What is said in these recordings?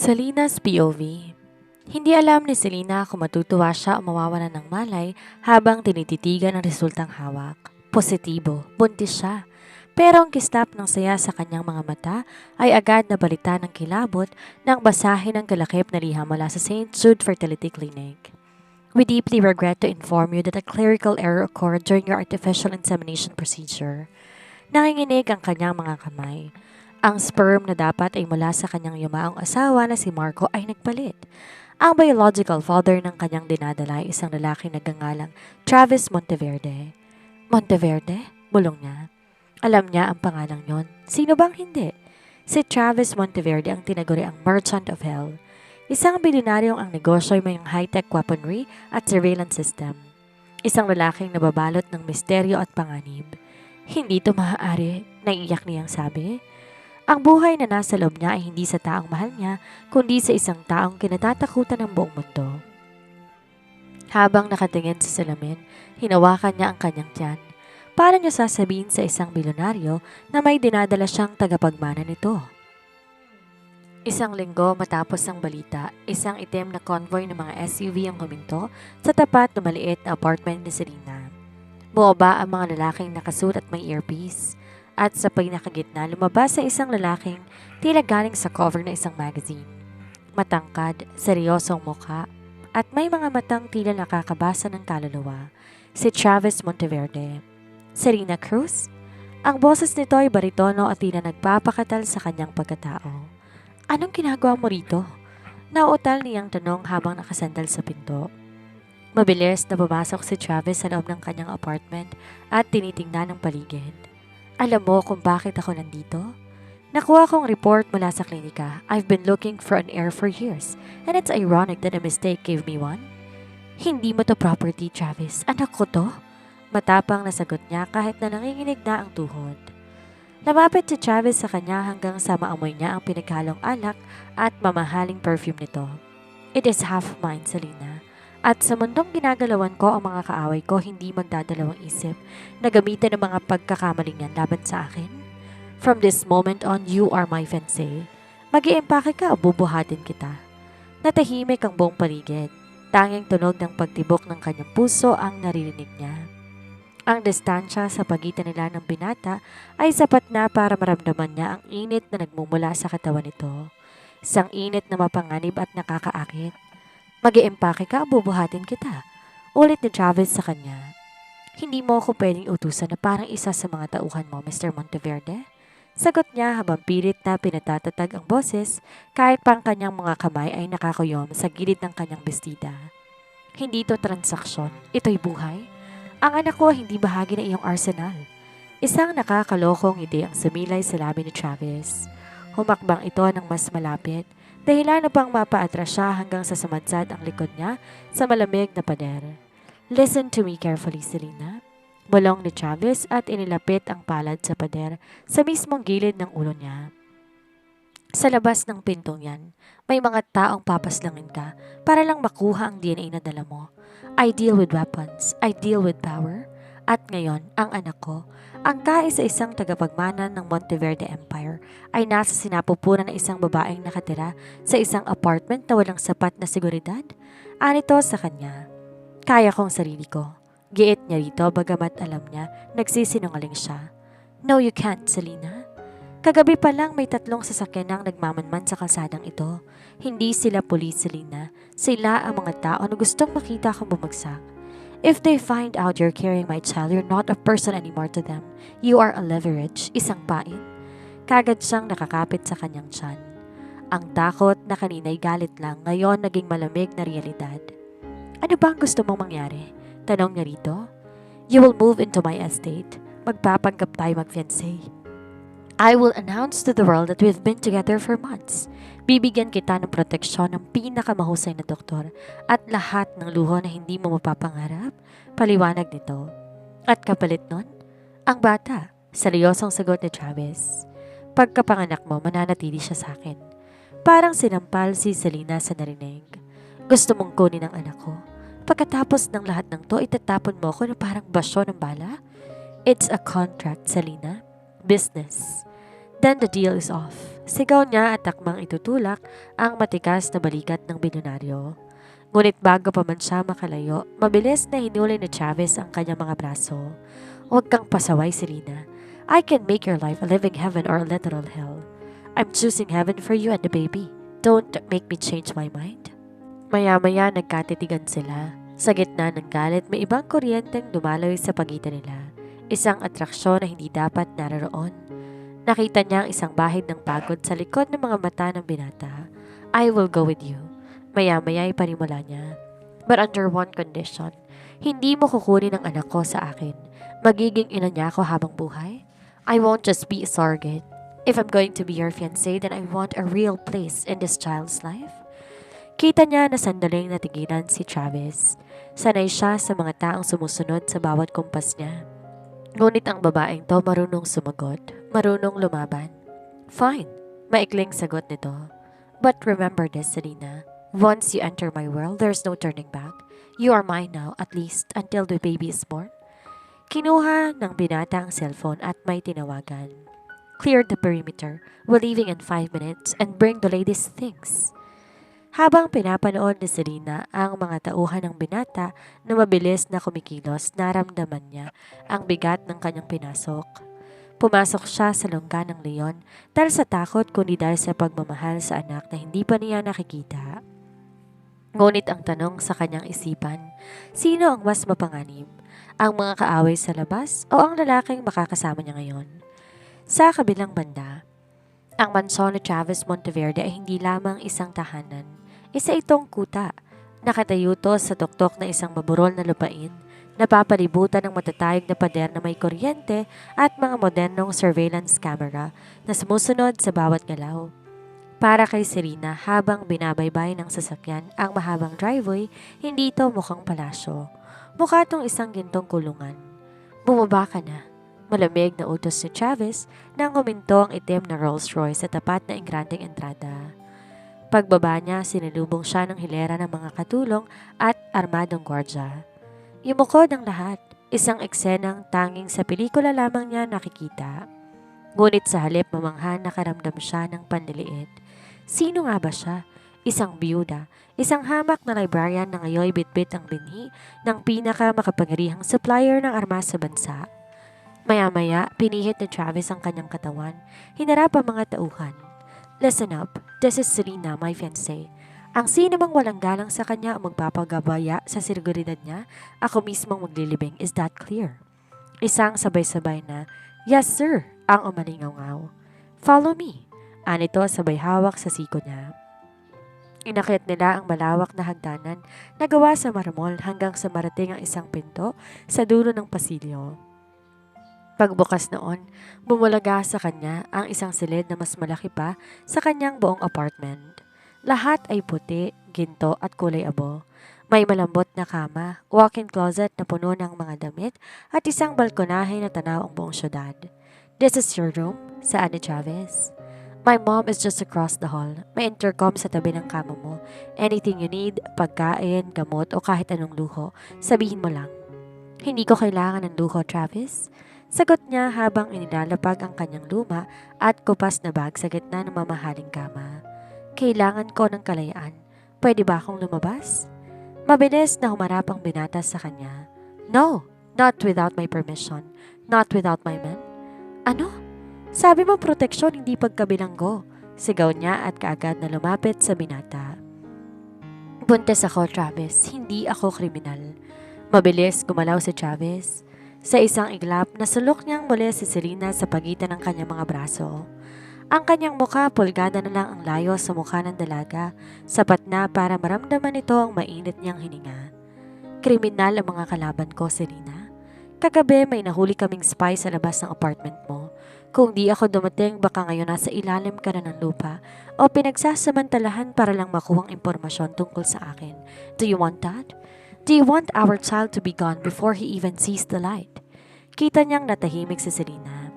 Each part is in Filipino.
Selina's POV. Hindi alam ni Selina kung matutuwa siya o mawawalan ng malay habang tinititigan ang resultang hawak. Positibo, buntis siya. Pero ang kislap ng saya sa kanyang mga mata ay agad na balita ng kilabot nang basahin ang kalakip na liham mula sa St. Jude Fertility Clinic. We deeply regret to inform you that a clerical error occurred during your artificial insemination procedure. Nanginginig ang kanyang mga kamay. Ang sperm na dapat ay mula sa kanyang yumaong asawa na si Marco ay nagpalit. Ang biological father ng kanyang dinadala ay isang lalaking nagngangalang Travis Monteverde. Monteverde? Bulong niya. Alam niya ang pangalang yon. Sino bang hindi? Si Travis Monteverde ang tinaguri ang Merchant of Hell. Isang bilyonaryong ang negosyo ay may high-tech weaponry at surveillance system. Isang lalaking nababalot ng misteryo at panganib. Hindi ito maaari, naiiyak niyang sabi. Ang buhay na nasa loob niya ay hindi sa taong mahal niya, kundi sa isang taong kinatatakutan ng buong mundo. Habang nakatingin sa salamin, hinawakan niya ang kanyang tiyan. Para niya sasabihin sa isang milyonaryo na may dinadala siyang tagapagmana nito. Isang linggo matapos ang balita, isang itim na convoy ng mga SUV ang huminto sa tapat na maliit na apartment ni Selena. Bumaba ang mga lalaking nakasuot at may earpiece. At sa pinakagitna, lumabas sa isang lalaking tila galing sa cover ng isang magazine. Matangkad, seryosong mukha, at may mga matang tila nakakabasa ng kaluluwa. Si Travis Monteverde. Serena Cruz? Ang boses nito ay baritono at tila nagpapakatal sa kanyang pagkatao. Anong ginagawa mo rito? Nauutal niyang tanong habang nakasandal sa pinto. Mabilis na pumasok si Travis sa loob ng kanyang apartment at tinitingnan ang paligid. Alam mo kung bakit ako nandito? Nakuha kong report mula sa klinika. I've been looking for an heir for years, and it's ironic that a mistake gave me one. Hindi mo to property, Travis. Anak ko to? Matapang na sagot niya kahit na nanginginig na ang tuhod. Lumapit si Travis sa kanya hanggang sa maamoy niya ang pinaghalong alak at mamahaling perfume nito. It is half mine, Selena. At sa mundong ginagalawan ko ang mga kaaway ko hindi magdadalawang isip na gamitin ang mga pagkakamaling yan laban sa akin. From this moment on, you are my fiancé. Mag-iimpake ka o bubuhatin kita. Natahimik ang buong paligid. Tanging tunog ng pagtibok ng kanyang puso ang naririnig niya. Ang distansya sa pagitan nila ng binata ay sapat na para maramdaman niya ang init na nagmumula sa katawan nito. Isang init na mapanganib at nakakaakit. Mag-iimpake ka o bubuhatin kita. Ulit ni Travis sa kanya. Hindi mo ako pwedeng utusan na parang isa sa mga tauhan mo, Mr. Monteverde? Sagot niya habang pilit na pinatatatag ang boses kahit pang kanyang mga kamay ay nakakuyom sa gilid ng kanyang bestida. Hindi ito transaksyon, ito'y buhay. Ang anak ko hindi bahagi ng iyong arsenal. Isang nakakalokong ide ang sumilay sa labi ni Travis. Humakbang ito ng mas malapit. Dahilan upang mapaatras siya hanggang sa samadsad ang likod niya sa malamig na pader. Listen to me carefully, Selena. Bulong ni Travis at inilapit ang palad sa pader sa mismong gilid ng ulo niya. Sa labas ng pintong yan, may mga taong papaslangin ka para lang makuha ang DNA na dala mo. I deal with weapons. I deal with power. At ngayon, ang anak ko, ang kaisa-isang tagapagmana ng Monteverde Empire ay nasa sinapupunan ng isang babaeng nakatira sa isang apartment na walang sapat na seguridad. Anito sa kanya, kaya kong sarili ko. Giit niya rito bagamat alam niya nagsisinungaling siya. No, you can't, Selena. Kagabi pa lang may 3 sasakyan ang nagmamanman sa kalsadang ito. Hindi sila pulis, Selena. Sila ang mga tao na gustong makita kang bumagsak. If they find out you're carrying my child, you're not a person anymore to them. You are a leverage, isang pain. Kagad siyang nakakapit sa kanyang tiyan. Ang takot na kanina'y galit lang, ngayon naging malamig na realidad. Ano ba ang gusto mong mangyari? Tanong niya rito. You will move into my estate. Magpapanggap tayo mag-fiancé. I will announce to the world that we've been together for months. Bibigyan kita ng proteksyon ng pinakamahusay na doktor at lahat ng luho na hindi mo mapapangarap, paliwanag nito. At kapalit nun, ang bata, seryosong sagot ni Travis. Pagkapanganak mo, mananatili siya sa akin. Parang sinampal si Selena sa narinig. Gusto mong kunin ang anak ko. Pagkatapos ng lahat ng to, itatapon mo ko na parang basyo ng bala? It's a contract, Selena. Business. Then the deal is off. Sigaw niya at takmang itutulak ang matikas na balikat ng bilyonaryo. Ngunit bago pa man siya makalayo, mabilis na hinuli ni Chavez ang kanyang mga braso. Huwag kang pasaway, Selena. I can make your life a living heaven or a literal hell. I'm choosing heaven for you and the baby. Don't make me change my mind. Maya-maya nagkatitigan sila. Sa gitna ng galit, may ibang kuryenteng dumaloy sa pagitan nila. Isang atraksyon na hindi dapat naroon. Nakita niya ang isang bahid ng pagod sa likod ng mga mata ng binata. I will go with you. Maya-maya ay panimula niya. But under one condition, hindi mo kukunin ang anak ko sa akin. Magiging ina niya ako habang buhay. I won't just be a surrogate. If I'm going to be your fiancé, then I want a real place in this child's life. Kita niya na sandaling natigilan si Travis. Sanay siya sa mga taong sumusunod sa bawat kumpas niya. Ngunit ang babaeng to marunong sumagot, marunong lumaban. Fine, maikling sagot nito. But remember this, Selena. Once you enter my world, there's no turning back. You are mine now, at least until the baby is born. Kinuha ng binata ang cellphone at may tinawagan. Clear the perimeter. We're leaving in 5 minutes and bring the latest things. Habang pinapanood ni Selena ang mga tauhan ng binata na mabilis na kumikilos, naramdaman niya ang bigat ng kanyang pinasok. Pumasok siya sa lungga ng leon dahil sa takot kundi dahil sa pagmamahal sa anak na hindi pa niya nakikita. Ngunit ang tanong sa kanyang isipan, sino ang mas mapanganib? Ang mga kaaway sa labas o ang lalaking makakasama niya ngayon? Sa kabilang banda, ang mansyon ni Travis Monteverde ay hindi lamang isang tahanan. Isa itong kuta. Nakatayo to sa tuktok na isang maburol na lupain. Napapalibutan ng matatayog na pader na may kuryente at mga modernong surveillance camera na sumusunod sa bawat galaw. Para kay Serena, habang binabaybay ng sasakyan ang mahabang driveway, hindi ito mukhang palasyo. Mukha itong isang gintong kulungan. Bumaba ka na. Malamig na utos ni Travis nang huminto ang itim na Rolls Royce sa tapat na engrandeng entrada. Pagbaba niya, sinilubong siya ng hilera ng mga katulong at armadong gwardya. Yumukod ang lahat, isang eksenang tanging sa pelikula lamang niya nakikita. Ngunit sa halip mamangha nakaramdam siya ng panliliit. Sino nga ba siya? Isang biyuda, isang hamak na librarian na ngayon bitbit ang binhi ng pinakamakapangyarihang supplier ng armas sa bansa. Maya-maya, pinihit ni Travis ang kanyang katawan. Hinarap ang mga tauhan. Listen up, this is Selena, my fiancé. Ang sino mang walang galang sa kanya ang magpapagabaya sa seguridad niya, ako mismong maglilibing. Is that clear? Isang sabay-sabay na, yes sir, ang umalingaw-ngaw. Follow me. Anito sabay hawak sa siko niya. Inakyat nila ang malawak na hagdanan na gawa sa marmol hanggang sa marating ang isang pinto sa dulo ng pasilyo. Pagbukas noon, bumulaga sa kanya ang isang silid na mas malaki pa sa kanyang buong apartment. Lahat ay puti, ginto at kulay abo. May malambot na kama, walk-in closet na puno ng mga damit at isang balkonahe na tanaw ang buong syudad. This is your room, saad ni Chavez. My mom is just across the hall. May intercom sa tabi ng kama mo. Anything you need, pagkain, gamot o kahit anong luho, sabihin mo lang. Hindi ko kailangan ng luho, Travis. Sagot niya habang inilalapag ang kanyang luma at kupas na bag sa gitna ng mamahaling kama. Kailangan ko ng kalayaan. Pwede ba akong lumabas? Mabilis na humarap ang binata sa kanya. No, not without my permission. Not without my men. Ano? Sabi mo proteksyon hindi pagkabilanggo. Sigaw niya at kaagad na lumapit sa binata. Buntis ako, Travis. Hindi ako kriminal. Mabilis gumalaw si Travis. Sa isang iglap, nasulok niyang muli si Selena sa pagitan ng kanyang mga braso. Ang kanyang mukha, pulgada na lang ang layo sa mukha ng dalaga, sapat na para maramdaman nito ang mainit niyang hininga. Kriminal ang mga kalaban ko, Selena. Kagabi may nahuli kaming spy sa labas ng apartment mo. Kung di ako dumating, baka ngayon nasa ilalim ka na ng lupa o pinagsasamantalahan para lang makuhang impormasyon tungkol sa akin. Do you want that? Do you want our child to be gone before he even sees the light? Kita niyang natahimik si Selena.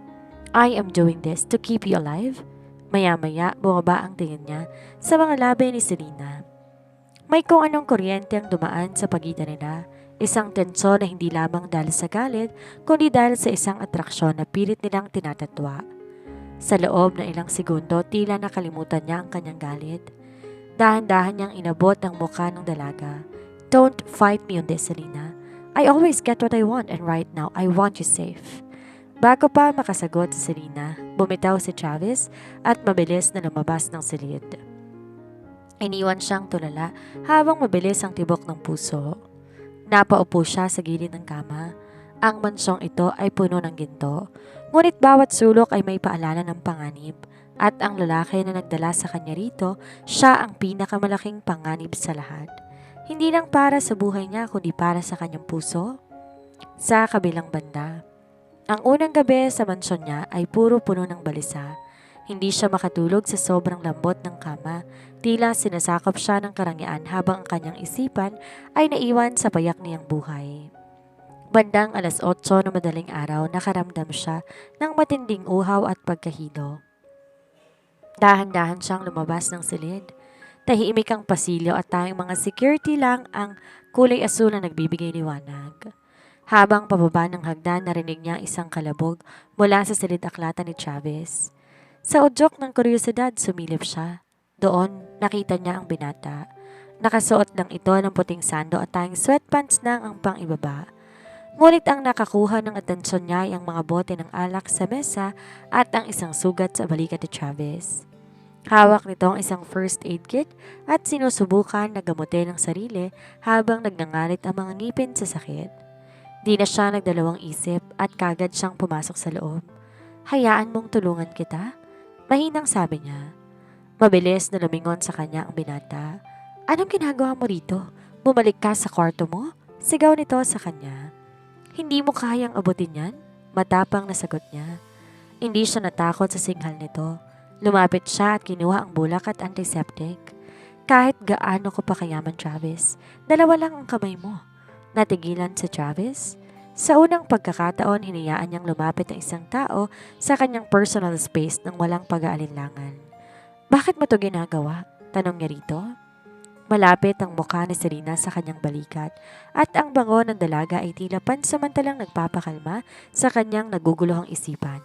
I am doing this to keep you alive. Maya-maya, bumaba ang tingin niya sa mga labi ni Selena. May kung anong kuryente ang dumaan sa pagitan nila. Isang tensyon na hindi lamang dahil sa galit, kundi dahil sa isang atraksyon na pilit nilang tinatatwa. Sa loob ng ilang segundo, tila nakalimutan niya ang kanyang galit. Dahan-dahan niyang inabot ang mukha ng dalaga. Don't fight me on this, Selena. I always get what I want and right now, I want you safe. Bago pa makasagot si Selena, bumitaw si Travis at mabilis na lumabas ng silid. Iniwan siyang tulala habang mabilis ang tibok ng puso. Napaupo siya sa gilid ng kama. Ang mansyong ito ay puno ng ginto, ngunit bawat sulok ay may paalala ng panganib. At ang lalaki na nagdala sa kanya rito, siya ang pinakamalaking panganib sa lahat. Hindi lang para sa buhay niya kundi para sa kanyang puso. Sa kabilang banda, ang unang gabi sa mansyon niya ay puro puno ng balisa. Hindi siya makatulog sa sobrang lambot ng kama, tila sinasakop siya ng karangyaan habang ang kanyang isipan ay naiwan sa payak niyang buhay. Bandang 8:00 na madaling araw, nakaramdam siya ng matinding uhaw at pagkahilo. Dahan-dahan siyang lumabas ng silid. Tahimik ang pasilyo at tayong mga security lang ang kulay asul na nagbibigay liwanag. Habang pababa ng hagdan, narinig niya isang kalabog mula sa silid aklatan ni Travis. Sa udyok ng kuryosidad, sumilip siya. Doon, nakita niya ang binata. Nakasuot lang ito ng puting sando at tayong sweatpants lang ang pang-ibaba. Ngunit ang nakakuha ng atensyon niya ay ang mga bote ng alak sa mesa at ang isang sugat sa balikat ni Travis. Hawak nito ang isang first aid kit at sinusubukan na gamutin ang sarili habang nagngangalit ang mga ngipin sa sakit. Di na siya nagdalawang isip at kagad siyang pumasok sa loob. Hayaan mong tulungan kita? Mahinang sabi niya. Mabilis na lumingon sa kanya ang binata. Anong ginagawa mo rito? Bumalik ka sa kwarto mo? Sigaw nito sa kanya. Hindi mo kayang abutin yan? Matapang na sagot niya. Hindi siya natakot sa singhal nito. Lumapit siya at kinuha ang bulak at antiseptic. Kahit gaano ko pa kayaman, Travis, 2 lang ang kamay mo. Natigilan si Travis. Sa unang pagkakataon, hinayaan niyang lumapit ang isang tao sa kanyang personal space nang walang pag-aalinlangan. Bakit mo to ginagawa? Tanong niya rito. Malapit ang mukha ni Serena sa kanyang balikat at ang bango ng dalaga ay tila pansamantalang nagpapakalma sa kanyang naguguluhang isipan.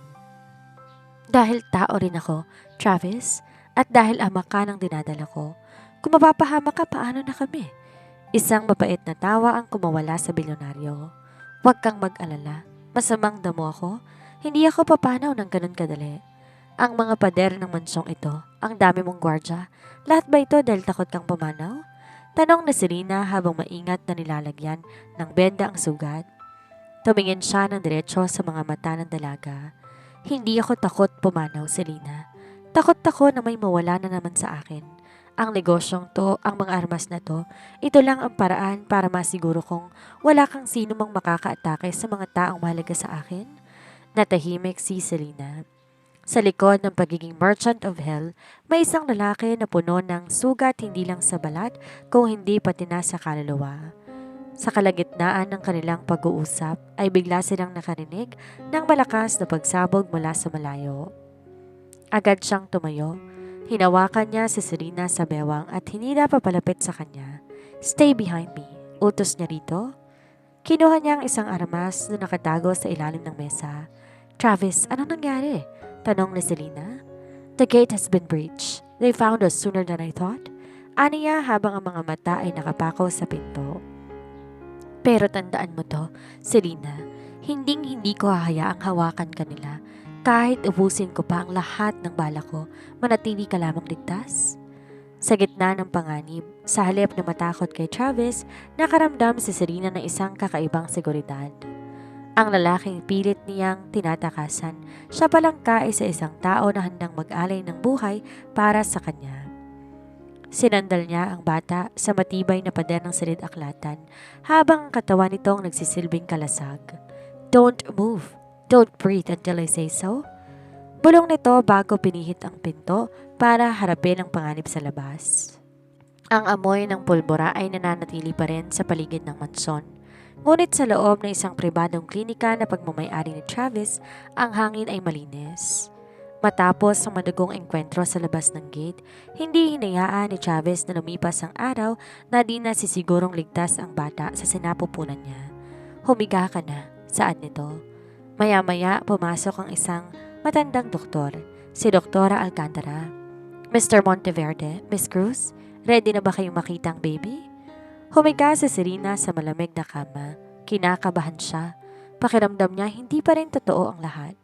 Dahil tao rin ako, Travis, at dahil ama ka ng dinadala ko, kung mapapahama ka, paano na kami? Isang mapait na tawa ang kumawala sa bilyonaryo. Huwag kang mag-alala, masamang damo ako, hindi ako papanaw ng ganun kadali. Ang mga pader ng mansyong ito, ang dami mong gwardya, lahat ba ito dahil takot kang pumanaw? Tanong na si Rina habang maingat na nilalagyan ng benda ang sugat. Tumingin siya ng diretsyo sa mga mata ng dalaga. Hindi ako takot pumanaw, Selena. Takot ako na may mawala na naman sa akin. Ang negosyong to, ang mga armas na to, ito lang ang paraan para masiguro kong wala kang sino mang makakaatake sa mga taong mahalaga sa akin. Natahimik si Selena. Sa likod ng pagiging merchant of hell, may isang lalaki na puno ng sugat hindi lang sa balat kung hindi pati na sa kaluluwa. Sa kalagitnaan ng kanilang pag-uusap ay bigla silang nakarinig ng malakas na pagsabog mula sa malayo. Agad siyang tumayo. Hinawakan niya si Serena sa bewang at hinila papalapit sa kanya. Stay behind me. Utos niya rito. Kinuha niya ang isang armas na nakatago sa ilalim ng mesa. Travis, anong nangyari? Tanong ni Selena. The gate has been breached. They found us sooner than I thought. Aniya habang ang mga mata ay nakapako sa pinto. Pero tandaan mo to, Selena, hindi ko hahayaang hawakan kanila. Kahit ubusin ko pa ang lahat ng bala ko, manatili ka lamang ligtas. Sa gitna ng panganib, sa halip na matakot kay Travis, nakaramdam si Serena ng isang kakaibang seguridad. Ang lalaking pilit niyang tinatakasan, siya palang kaisa-isang tao na handang mag-alay ng buhay para sa kanya. Sinandal niya ang bata sa matibay na pader ng silid aklatan habang ang katawan nitong nagsisilbing kalasag. Don't move. Don't breathe until I say so. Bulong nito bago pinihit ang pinto para harapin ang panganib sa labas. Ang amoy ng pulbura ay nananatili pa rin sa paligid ng mansyon. Ngunit sa loob ng isang pribadong klinika na pagmamayari ni Travis, ang hangin ay malinis. Matapos ang madugong engkwentro sa labas ng gate, hindi hinayaan ni Travis na lumipas ang araw na di na sisigurong ligtas ang bata sa sinapupunan niya. Humiga ka na. Saan nito? Maya-maya pumasok ang isang matandang doktor. si Doktora Alcantara. Mr. Monteverde, Miss Cruz, ready na ba kayong makita ang baby? Humiga si Serena sa malamig na kama. Kinakabahan siya. Pakiramdam niya hindi pa rin totoo ang lahat.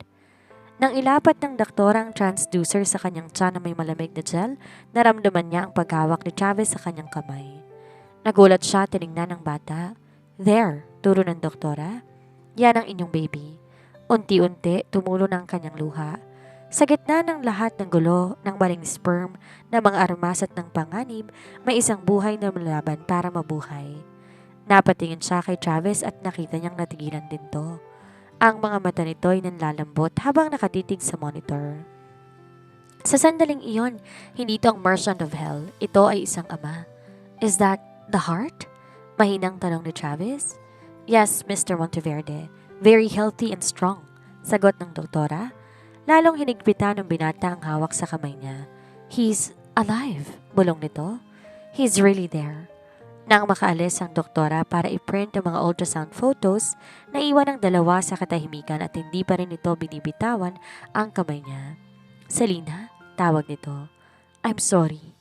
Nang ilapat ng doktora ang transducer sa kanyang tiyan na may malamig na gel, naramdaman niya ang paghawak ni Travis sa kanyang kamay. Nagulat siya tiningnan ng bata. There, turo ng doktora. Yan ang inyong baby. Unti-unti tumulo ng kanyang luha. Sa gitna ng lahat ng gulo, ng maling sperm, ng mga armas at ng panganib, may isang buhay na lumalaban para mabuhay. Napatingin siya kay Travis at nakita niyang natigilan din to. Ang mga mata nito ay nanlalambot habang nakatitig sa monitor. Sa sandaling iyon, hindi ito ang merchant of hell. Ito ay isang ama. Is that the heart? Mahinang tanong ni Travis. Yes, Mr. Monteverde. Very healthy and strong. Sagot ng doktora. Lalong hinigpitan ng binata ang hawak sa kamay niya. He's alive, bulong nito. He's really there. Nang makaalis ang doktora para i-print ang mga ultrasound photos, naiwan ang dalawa sa katahimikan at hindi pa rin ito binibitawan ang kamay niya. Selena, tawag nito. I'm sorry.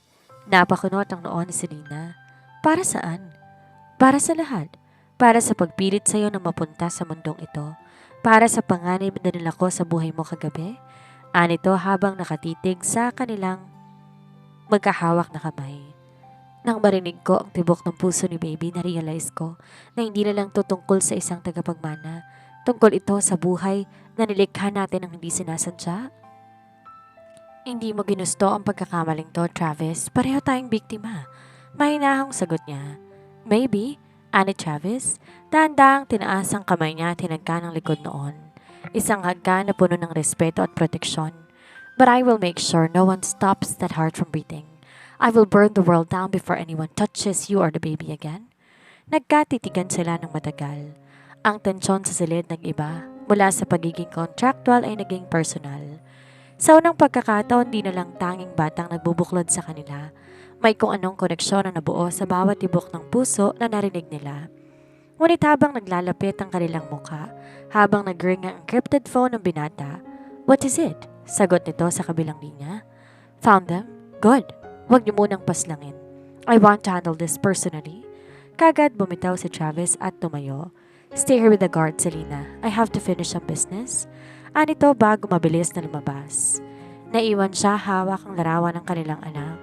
Napakunot ang noon ni Selena. Para saan? Para sa lahat. Para sa pagpilit sa iyo na mapunta sa mundong ito. Para sa panganib na nilako sa buhay mo kagabi. Anito habang nakatitig sa kanilang magkahawak na kamay. Nang marinig ko ang tibok ng puso ni baby, na-realize ko na hindi na lang ito tungkol sa isang tagapagmana. Tungkol ito sa buhay na nilikha natin ang hindi sinasadya. Hindi mo ginusto ang pagkakamaling to, Travis. Pareho tayong biktima. Mahinahong sagot niya. Maybe, ani Travis. Dahan-dahang tinaas ang kamay niya at tinagka ng likod noon. Isang hagka na puno ng respeto at proteksyon. But I will make sure no one stops that heart from beating. I will burn the world down before anyone touches you or the baby again. Nagkatitigan sila ng matagal. Ang tensyon sa silid nag-iba. Mula sa pagiging contractual ay naging personal. Sa unang pagkakataon, di na lang tanging batang nagbubuklod sa kanila. May kung anong koneksyon na nabuo sa bawat tibok ng puso na narinig nila. Ngunit habang naglalapit ang kanilang mukha, habang nag-ring ang encrypted phone ng binata, "What is it?" Sagot nito sa kabilang linya. "Found them? Good. Huwag niyo munang paslangin. I want to handle this personally." Kagad bumitaw si Travis at tumayo. "Stay here with the guard, Selena. I have to finish some business." Anito bago mabilis na lumabas. Naiwan siya hawak ang larawan ng kanilang anak.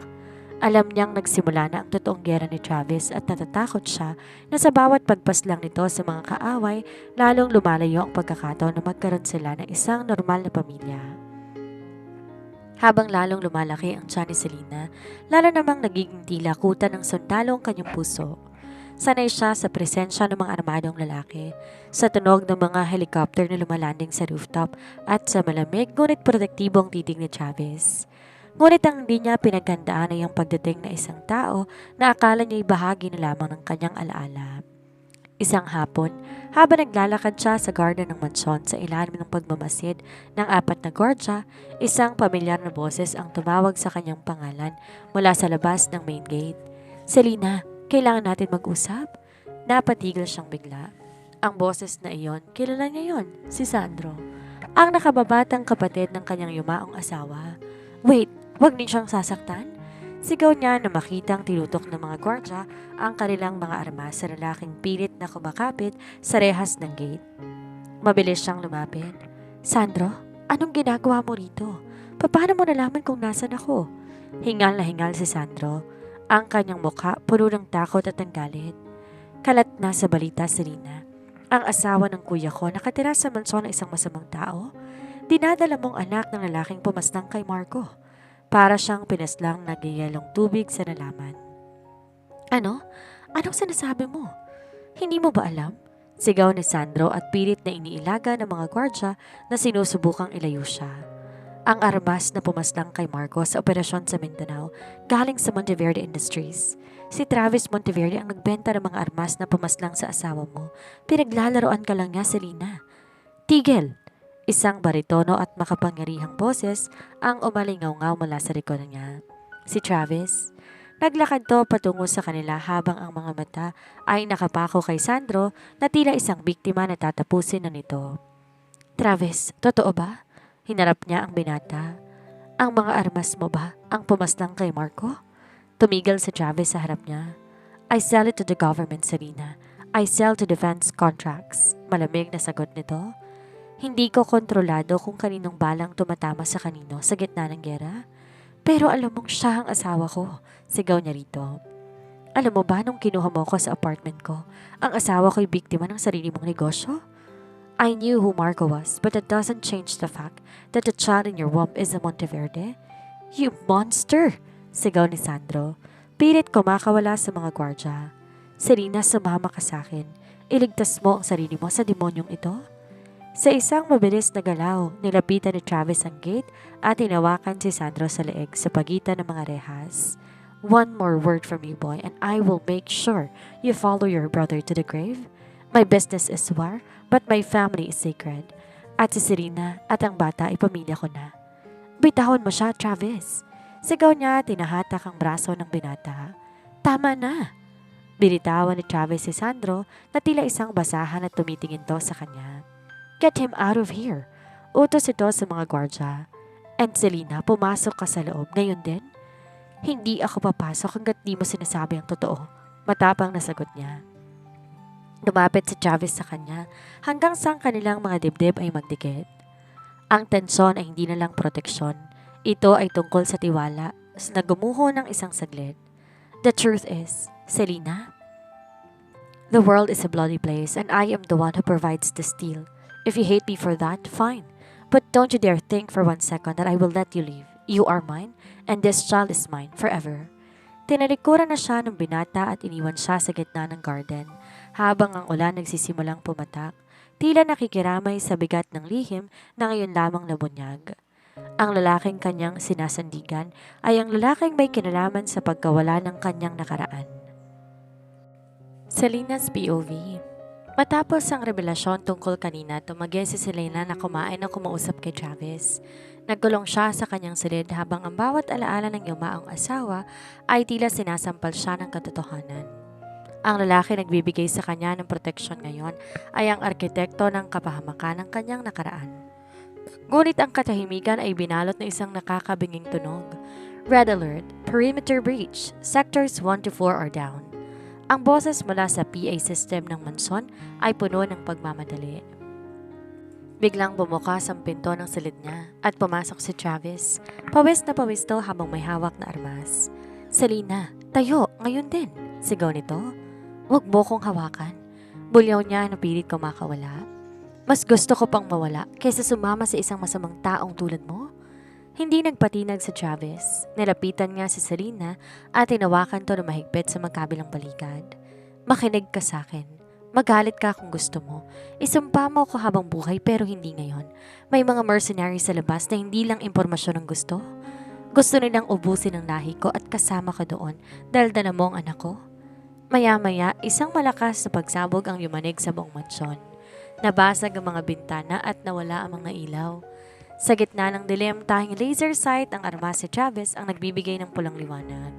Alam niyang nagsimula na ang totoong gera ni Travis at natatakot siya na sa bawat pagpaslang nito sa mga kaaway, lalong lumalayo ang pagkakataon na magkaroon sila ng isang normal na pamilya. Habang lalong lumalaki ang tiyan ni Selena, lalo namang nagiging tilakutan ng sundalo ang kanyang puso. Sanay siya sa presensya ng mga armadong lalaki, sa tunog ng mga helicopter na lumalanding sa rooftop at sa malamig ngunit protektibong titig ni Travis. Ngunit ang hindi niya pinaghandaan ay ang pagdating na isang tao na akala niya'y bahagi na lamang ng kanyang alaala. Isang hapon, habang naglalakad siya sa garden ng mansyon sa ilalim ng pagmamasid ng 4 na gwardiya, isang pamilyar na boses ang tumawag sa kanyang pangalan mula sa labas ng main gate. "Selena, kailangan natin mag-usap?" Napatigil siyang bigla. Ang boses na iyon, kilala niya yon, si Sandro. Ang nakababatang kapatid ng kanyang yumaong asawa. "Wait, wag din siyang sasaktan?" Sigaw niya na makitang tinutok ng mga gwardiya ang kanilang mga armas sa lalaking pilit na kumakapit sa rehas ng gate. Mabilis siyang lumapit. "Sandro, anong ginagawa mo rito? Paano mo nalaman kung nasan ako?" Hingal na hingal si Sandro. Ang kanyang mukha puno ng takot at ng galit. "Kalat na sa balita, Serena. Ang asawa ng kuya ko nakatira sa mansyon ng isang masamang tao. Dinadala mong anak ng lalaking pumaslang kay Marco." Para siyang pinaslang nagyayalong tubig sa nalaman. "Ano? Anong sinasabi mo? Hindi mo ba alam?" Sigaw ni Sandro at pilit na iniilaga ng mga gwardiya na sinusubukang ilayo siya. Ang armas na pumaslang kay Marco sa operasyon sa Mindanao galing sa Monteverde Industries. Si Travis Monteverde ang nagbenta ng mga armas na pumaslang sa asawa mo. Pinaglalaroan ka lang niya, Selena. "Tigil!" Isang baritono at makapangyarihang boses ang umalingaw-ngaw mula sa likod niya. Si Travis. Naglakad to patungo sa kanila habang ang mga mata ay nakapako kay Sandro na tila isang biktima na tatapusin na nito. "Travis, totoo ba?" Hinarap niya ang binata. Ang mga armas mo ba ang pumaslang kay Marco? Tumigil si Travis sa harap niya. I sell it to the government, Selena. I sell to defense contracts. Malamig na sagot nito. Hindi ko kontrolado kung kaninong balang tumatama sa kanino sa gitna ng gera. Pero alam mong siya ang asawa ko. Sigaw niya rito. Alam mo ba nung kinuha mo ko sa apartment ko, ang asawa ko'y biktima ng sarili mong negosyo? I knew who Marco was, but that doesn't change the fact that the child in your womb is a Monteverde. You monster! Sigaw ni Sandro. Pilit kumakawala sa mga gwardya. Selena, sumama ka sa akin. Iligtas mo ang sarili mo sa demonyong ito. Sa isang mabilis na galaw, nilapitan ni Travis ang gate at tinawakan si Sandro sa leeg sa pagitan ng mga rehas. One more word from you, boy, and I will make sure you follow your brother to the grave. My business is war, but my family is sacred. At si Serena at ang bata ay pamilya ko na. Bitahon mo siya, Travis. Sigaw niya, tinahatak ang braso ng binata. Tama na! Binitawan ni Travis si Sandro na tila isang basahan at tumitingin to sa kanya. Get him out of here! Utos ito sa mga gwardya. And Selena, pumasok ka sa loob ngayon din? Hindi ako papasok hanggat di mo sinasabi ang totoo. Matapang na sagot niya. Lumapit si Travis sa kanya hanggang sa ang kanilang mga dibdib ay magdikit. Ang tensyon ay hindi na lang proteksyon. Ito ay tungkol sa tiwala na gumuho ng isang saglit. The truth is, Selena, the world is a bloody place and I am the one who provides the steel. If you hate me for that, fine. But don't you dare think for 1 second that I will let you leave. You are mine, and this child is mine forever. Tinalikuran na siya ng binata at iniwan siya sa gitna ng garden, habang ang ulan nagsisimulang pumatak, tila nakikiramay sa bigat ng lihim na ngayon lamang nabunyag. Ang lalaking kanyang sinasandigan ay ang lalaking may kinalaman sa pagkawala ng kanyang nakaraan. Selena's POV. Matapos ang revelasyon tungkol kanina, tumagi si Selena na kumain na kumausap kay Travis. Nagkulong siya sa kanyang silid habang ang bawat alaala ng yumaong asawa ay tila sinasampal siya ng katotohanan. Ang lalaki nagbibigay sa kanya ng proteksyon ngayon ay ang arkitekto ng kapahamakan ng kanyang nakaraan. Ngunit ang katahimikan ay binalot ng isang nakakabinging tunog. Red alert, perimeter breach, sectors 1 to 4 are down. Ang boses mula sa PA system ng mansyon ay puno ng pagmamadali. Biglang bumukas ang pinto ng silid niya at pumasok si Travis. Pawis na pawis to habang may hawak na armas. Selena, tayo, ngayon din, sigaw nito. Huwag mo kong hawakan. Bulyaw niya na pilit kumakawala. Mas gusto ko pang mawala kaysa sumama sa isang masamang taong tulad mo. Hindi nagpatinag si Travis. Nilapitan niya si Selena at tinawakan to na mahigpit sa magkabilang balikat. Makinig ka sa akin. Magalit ka kung gusto mo. Isumpa mo ako habang buhay pero hindi ngayon. May mga mercenaries sa labas na hindi lang impormasyon ang gusto. Gusto nilang ubusin ang lahi ko at kasama ka doon dahil dala mo ang anak ko. Maya-maya, isang malakas na pagsabog ang yumanig sa buong mansyon. Nabasag ang mga bintana at nawala ang mga ilaw. Sa gitna ng dilim, tanging laser sight ang armas si Travis ang nagbibigay ng pulang liwanag.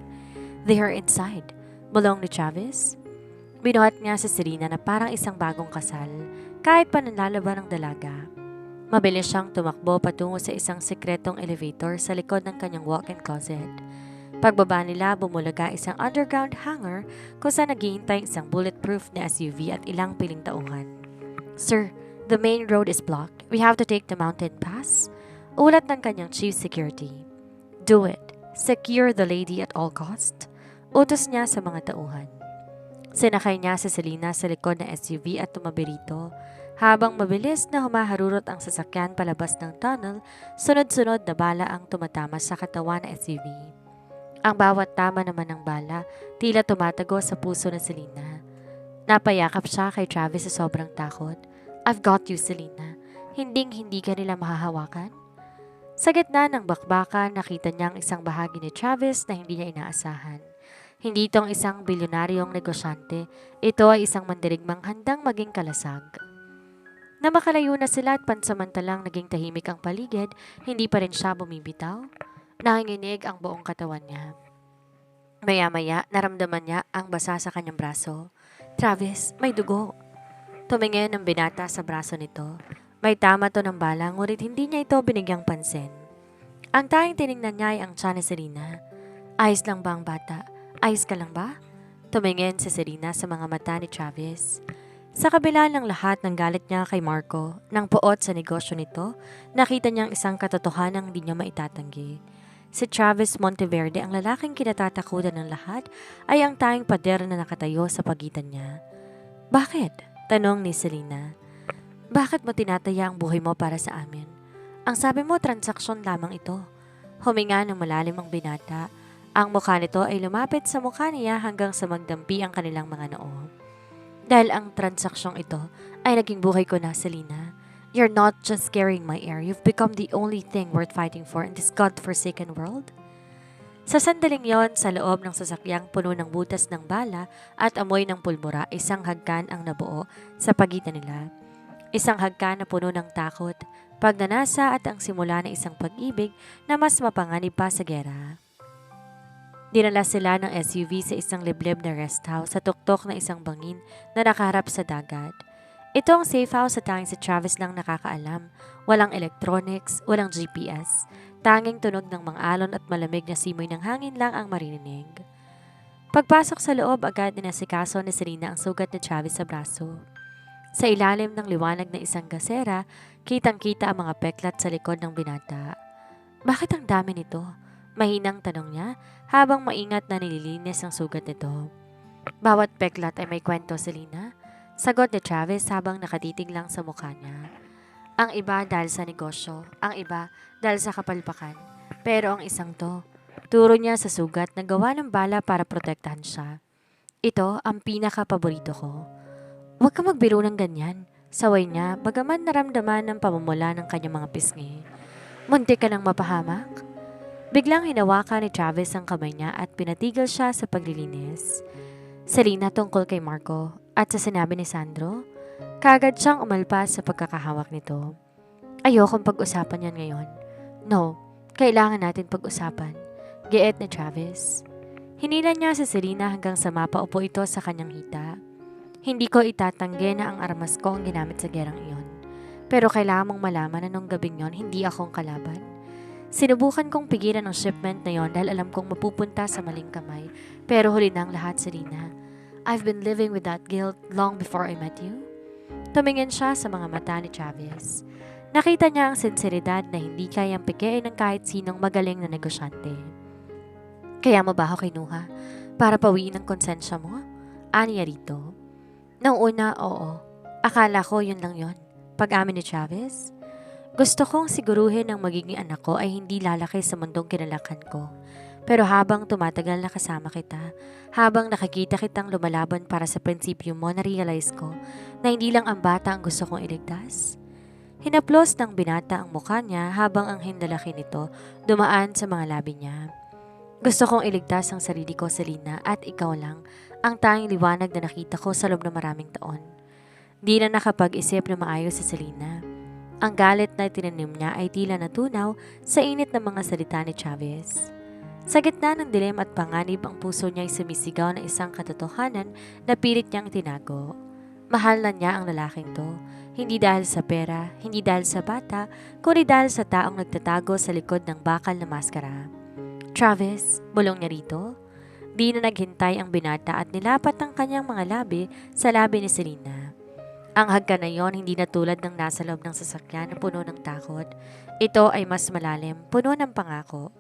They are inside. Bulong ni Travis. Binuhat niya si Serena na parang isang bagong kasal, kahit pa nanlalaban ng dalaga. Mabilis siyang tumakbo patungo sa isang sikretong elevator sa likod ng kanyang walk-in closet. Pagbaba nila, bumulaga isang underground hangar kung saan naghihintay isang bulletproof na SUV at ilang piling tauhan. Sir, the main road is blocked. We have to take the mountain pass. Ulat ng kanyang chief security. Do it. Secure the lady at all cost. Utos niya sa mga tauhan. Sinakay niya si Selena sa likod ng SUV at tumabi rito. Habang mabilis na humaharurot ang sasakyan palabas ng tunnel, sunod-sunod na bala ang tumatama sa katawan ng SUV. Ang bawat tama naman ng bala, tila tumatago sa puso ng Selena. Napayakap siya kay Travis sa sobrang takot. I've got you, Selena. Hinding-hindi ka nila mahahawakan. Sa gitna ng bakbakan, nakita niya ang isang bahagi ni Travis na hindi niya inaasahan. Hindi itong isang bilyonaryong negosyante. Ito ay isang mandirigmang handang maging kalasag. Na makalayo na sila at pansamantalang naging tahimik ang paligid, hindi pa rin siya bumibitaw. Nanginginig ang buong katawan niya. Maya-maya, naramdaman niya ang basa sa kanyang braso. Travis, may dugo. Tumingin ang binata sa braso nito. May tama to ng bala, ngunit hindi niya ito binigyang pansin. Ang tanging tiningnan niya ay ang tiyan ni Serena. Ayos lang ba ang bata? Ayos ka lang ba? Tumingin si Serena sa mga mata ni Travis. Sa kabila ng lahat ng galit niya kay Marco, ng puot sa negosyo nito, nakita niyang isang katotohanang hindi niya maitatanggi. Si Travis Monteverde, ang lalaking kinatatakutan ng lahat, ay ang tanging pader na nakatayo sa pagitan niya. Bakit? Tanong ni Selena. Bakit mo tinataya ang buhay mo para sa amin? Ang sabi mo, transaksyon lamang ito. Huminga ng malalim ang binata. Ang mukha nito ay lumapit sa mukha niya hanggang sa magdampi ang kanilang mga noo. Dahil ang transaksyong ito ay naging buhay ko na, Selena. You're not just carrying my air. You've become the only thing worth fighting for in this God-forsaken world. Sa sandaling yon, sa loob ng sasakyang puno ng butas ng bala at amoy ng pulbura, isang hagkan ang nabuo sa pagitan nila. Isang hagkan na puno ng takot, pagnanasa at ang simula ng isang pag-ibig na mas mapanganib pa sa gera. Dinala sila ng SUV sa isang liblib na rest house sa tuktok ng isang bangin na nakaharap sa dagat. Ito ang safe house sa tanging si Travis lang nakakaalam. Walang electronics, walang GPS. Tanging tunog ng mga alon at malamig na simoy ng hangin lang ang maririnig. Pagpasok sa loob, agad ninasikaso ni Serena ang sugat ni Travis sa braso. Sa ilalim ng liwanag ng isang gasera, kitang-kita ang mga peklat sa likod ng binata. Bakit ang dami nito? Mahinang tanong niya habang maingat na nililinis ang sugat nito. Bawat peklat ay may kwento, Selena. Sagot ni Travis habang nakatitig lang sa mukha niya. Ang iba dahil sa negosyo, ang iba dahil sa kapalpakan. Pero ang isang to, turo niya sa sugat na gawa ng bala para protektahan siya. Ito ang pinaka-paborito ko. Huwag ka magbiro ng ganyan. Saway niya, bagaman naramdaman ng pamumula ng kanyang mga pisngi. Muntik ka nang mapahamak? Biglang hinawakan ni Travis ang kamay niya at pinatigil siya sa paglilinis. Selena tungkol kay Marco at sa sinabi ni Sandro, kagad siyang umalpas sa pagkakahawak nito. Ayokong pag-usapan yan ngayon. No, kailangan natin pag-usapan. Giit ni Travis. Hinila niya si Selena hanggang sa mapaupo ito sa kanyang hita. Hindi ko itatanggi na ang armas ko ang ginamit sa gerang iyon. Pero kailangan mong malaman na nung gabing yon hindi akong kalaban. Sinubukan kong pigilan ang shipment na yon dahil alam kong mapupunta sa maling kamay. Pero huli na ang lahat, Selena. I've been living with that guilt long before I met you. Tumingin siya sa mga mata ni Travis. Nakita niya ang sinseridad na hindi kayang pikein ng kahit sinong magaling na negosyante. Kaya mo ba ako kinuha? Para pawiin ang konsensya mo? Aniya rito. Nang una, oo. Akala ko yun lang yon. Pag-amin ni Travis, gusto kong siguruhin ang magiging anak ko ay hindi lalaki sa mundong kinalakan ko. Pero habang tumatagal na kasama kita, habang nakikita kitang lumalaban para sa prinsipyo mo, na-realize ko na hindi lang ang bata ang gusto kong iligtas. Hinaplos ng binata ang mukha niya habang ang hindalaki nito dumaan sa mga labi niya. Gusto kong iligtas ang sarili ko, Selena, at ikaw lang ang tanging liwanag na nakita ko sa loob ng maraming taon. Di na nakapag-isip na maayos si Selena. Ang galit na tinanim niya ay tila natunaw sa init ng mga salita ni Travis. Sa gitna ng dilim at panganib, ang puso niya ay sumisigaw na isang katotohanan na pilit niyang tinago. Mahal na niya ang lalaking to, hindi dahil sa pera, hindi dahil sa bata, kundi dahil sa taong nagtatago sa likod ng bakal na maskara. Travis, bulong niya rito. Di na naghintay ang binata at nilapat ang kanyang mga labi sa labi ni Selena. Ang hagkan na yon hindi na tulad ng nasa loob ng sasakyan na puno ng takot. Ito ay mas malalim, puno ng pangako.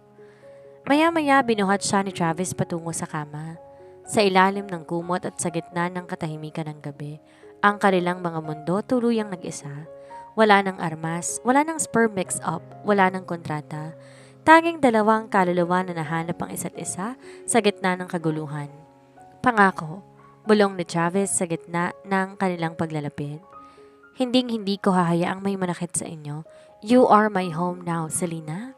Maya-maya binuhat siya ni Travis patungo sa kama. Sa ilalim ng kumot at sa gitna ng katahimikan ng gabi, ang kanilang mga mundo tuluyang nag-isa. Wala ng armas, wala ng sperm mix-up, wala ng kontrata. Tanging dalawang kaluluwa na nahanap ang isa't isa sa gitna ng kaguluhan. Pangako, bulong ni Travis sa gitna ng kanilang paglalapit. Hinding-hindi ko hahayaang may manakit sa inyo. You are my home now, Selena.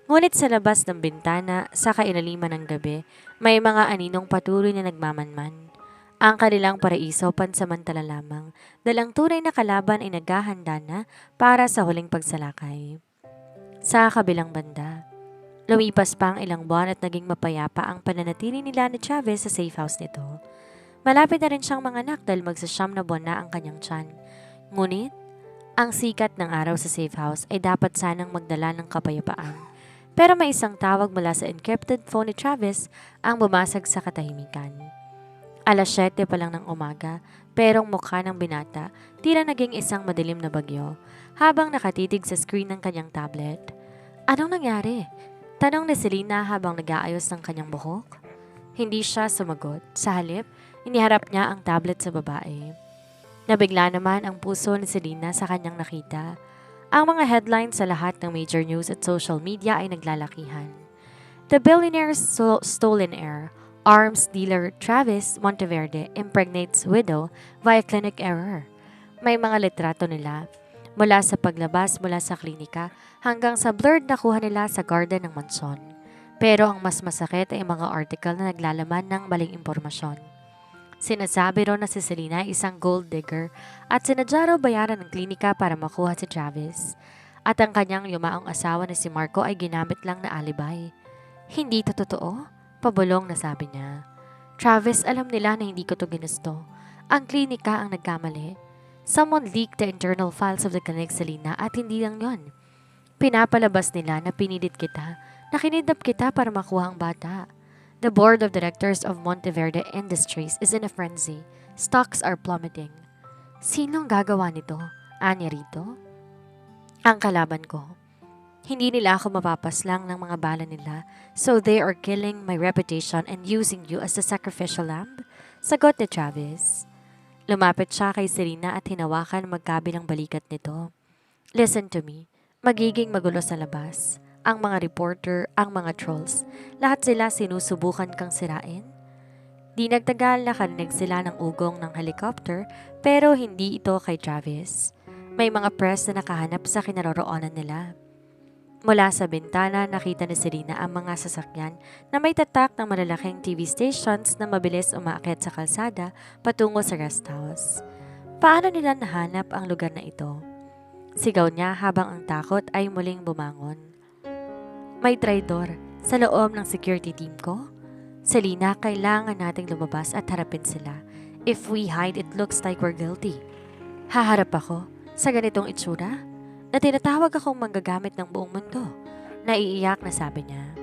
Ngunit sa labas ng bintana, sa kailaliman ng gabi, may mga aninong patuloy na nagmamanman. Ang kanilang paraiso pansamantala lamang, dahil ang tunay na kalaban ay naghahanda na para sa huling pagsalakay. Sa kabilang banda, lumipas pa ang ilang buwan at naging mapayapa ang pananatili nila ni Chavez sa safe house nito. Malapit na rin siyang manganak dahil magsasyam na buwan na ang kanyang tiyan. Ngunit, ang sikat ng araw sa safe house ay dapat sanang magdala ng kapayapaan. Pero may isang tawag mula sa encrypted phone ni Travis ang bumasag sa katahimikan. Alas 7 pa lang ng umaga, pero ang mukha ng binata tila naging isang madilim na bagyo habang nakatitig sa screen ng kanyang tablet. Anong nangyari? Tanong ni Selena habang nag-aayos ng kanyang buhok. Hindi siya sumagot. Sa halip, iniharap niya ang tablet sa babae. Nabigla naman ang puso ni Selena sa kanyang nakita. Ang mga headlines sa lahat ng major news at social media ay naglalakihan. The billionaire's stolen heir, arms dealer Travis Monteverde impregnates widow via clinic error. May mga litrato nila mula sa paglabas mula sa klinika hanggang sa blurred na kuha nila sa garden ng mansyon. Pero ang mas masakit ay mga article na naglalaman ng maling impormasyon. Sinasabi ro na si Selena ay isang gold digger at sinadya raw bayaran ng klinika para makuha si Travis. At ang kanyang yumaong asawa na si Marco ay ginamit lang na alibay. Hindi to totoo? Pabulong na sabi niya. Travis, alam nila na hindi ko to ginusto. Ang klinika ang nagkamali. Someone leaked the internal files of the clinic, Selena, at hindi lang yon. Pinapalabas nila na pinilit kita, na kinidnap kita para makuha ang bata. The board of directors of Monteverde Industries is in a frenzy. Stocks are plummeting. Sinong gagawa nito? Anya rito? Ang kalaban ko. Hindi nila ako mapapaslang ng mga bala nila, so they are killing my reputation and using you as the sacrificial lamb? Sagot ni Travis. Lumapit siya kay Selena at hinawakan magkabilang balikat nito. Listen to me. Magiging magulo sa labas. Ang mga reporter, ang mga trolls, lahat sila sinusubukan kang sirain. Di nagtagal nakarinig sila ng ugong ng helicopter pero hindi ito kay Travis. May mga press na nakahanap sa kinaroroonan nila. Mula sa bintana, nakita ni Selena ang mga sasakyan na may tatak ng malalaking TV stations na mabilis umaakyat sa kalsada patungo sa rest house. Paano nila nahanap ang lugar na ito? Sigaw niya habang ang takot ay muling bumangon. May traidor sa loob ng security team ko? Selena, kailangan nating lumabas at harapin sila. If we hide, it looks like we're guilty. Haharap ako sa ganitong itsura? Na tinatawag akong manggagamit ng buong mundo. Naiiyak na sabi niya.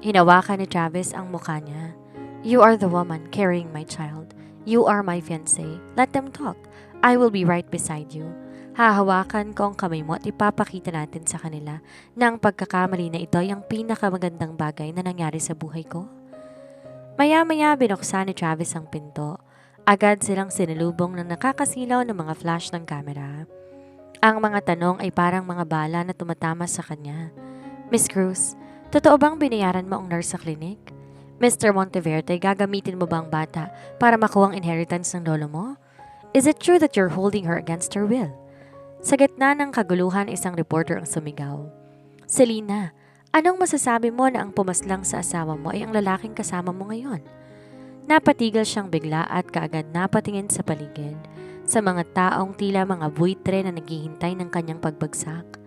Hinawakan ni Travis ang mukha niya. You are the woman carrying my child. You are my fiancé. Let them talk. I will be right beside you. Hahawakan ko ang kamay mo at ipapakita natin sa kanila na ang pagkakamali na ito ay ang pinakamagandang bagay na nangyari sa buhay ko. Maya-maya binuksan ni Travis ang pinto. Agad silang sinalubong ng nakakasilaw ng mga flash ng kamera. Ang mga tanong ay parang mga bala na tumatama sa kanya. Miss Cruz, totoo bang binayaran mo ang nurse sa klinik? Mr. Monteverde, gagamitin mo bang bata para makuha ang inheritance ng lolo mo? Is it true that you're holding her against her will? Sa gitna ng kaguluhan, isang reporter ang sumigaw. Selena, anong masasabi mo na ang pumaslang sa asawa mo ay ang lalaking kasama mo ngayon? Napatigil siyang bigla at kaagad napatingin sa paligid. Sa mga taong tila mga buitre na naghihintay ng kanyang pagbagsak.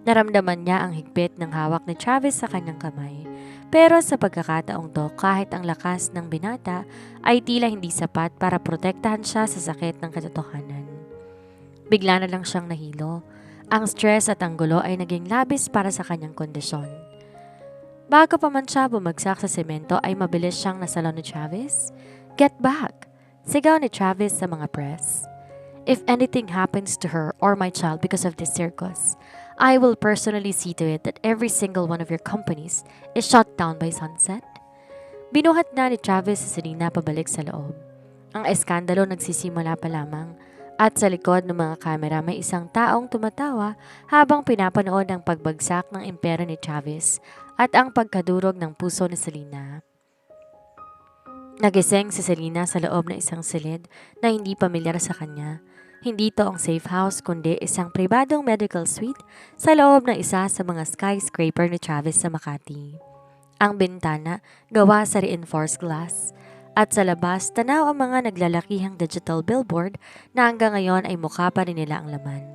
Naramdaman niya ang higpit ng hawak ni Travis sa kanyang kamay. Pero sa pagkakataong to, kahit ang lakas ng binata ay tila hindi sapat para protektahan siya sa sakit ng katotohanan. Bigla na lang siyang nahilo. Ang stress at ang gulo ay naging labis para sa kanyang kondisyon. Bago pa man siya bumagsak sa semento ay mabilis siyang nasalon ni Travis. Get back! Sigaw ni Travis sa mga press. If anything happens to her or my child because of this circus, I will personally see to it that every single one of your companies is shut down by sunset. Binuhat na ni Travis si Selena pabalik sa loob. Ang eskandalo nagsisimula pa lamang at sa likod ng mga kamera may isang taong tumatawa habang pinapanood ang pagbagsak ng impero ni Travis at ang pagkadurog ng puso ni Selena. Nagising si Selena sa loob ng isang silid na hindi pamilyar sa kanya. Hindi to ang safe house kundi isang pribadong medical suite sa loob ng isa sa mga skyscraper ni Travis sa Makati. Ang bintana gawa sa reinforced glass at sa labas tanaw ang mga naglalakihang digital billboard na hanggang ngayon ay mukha pa rin nila ang laman.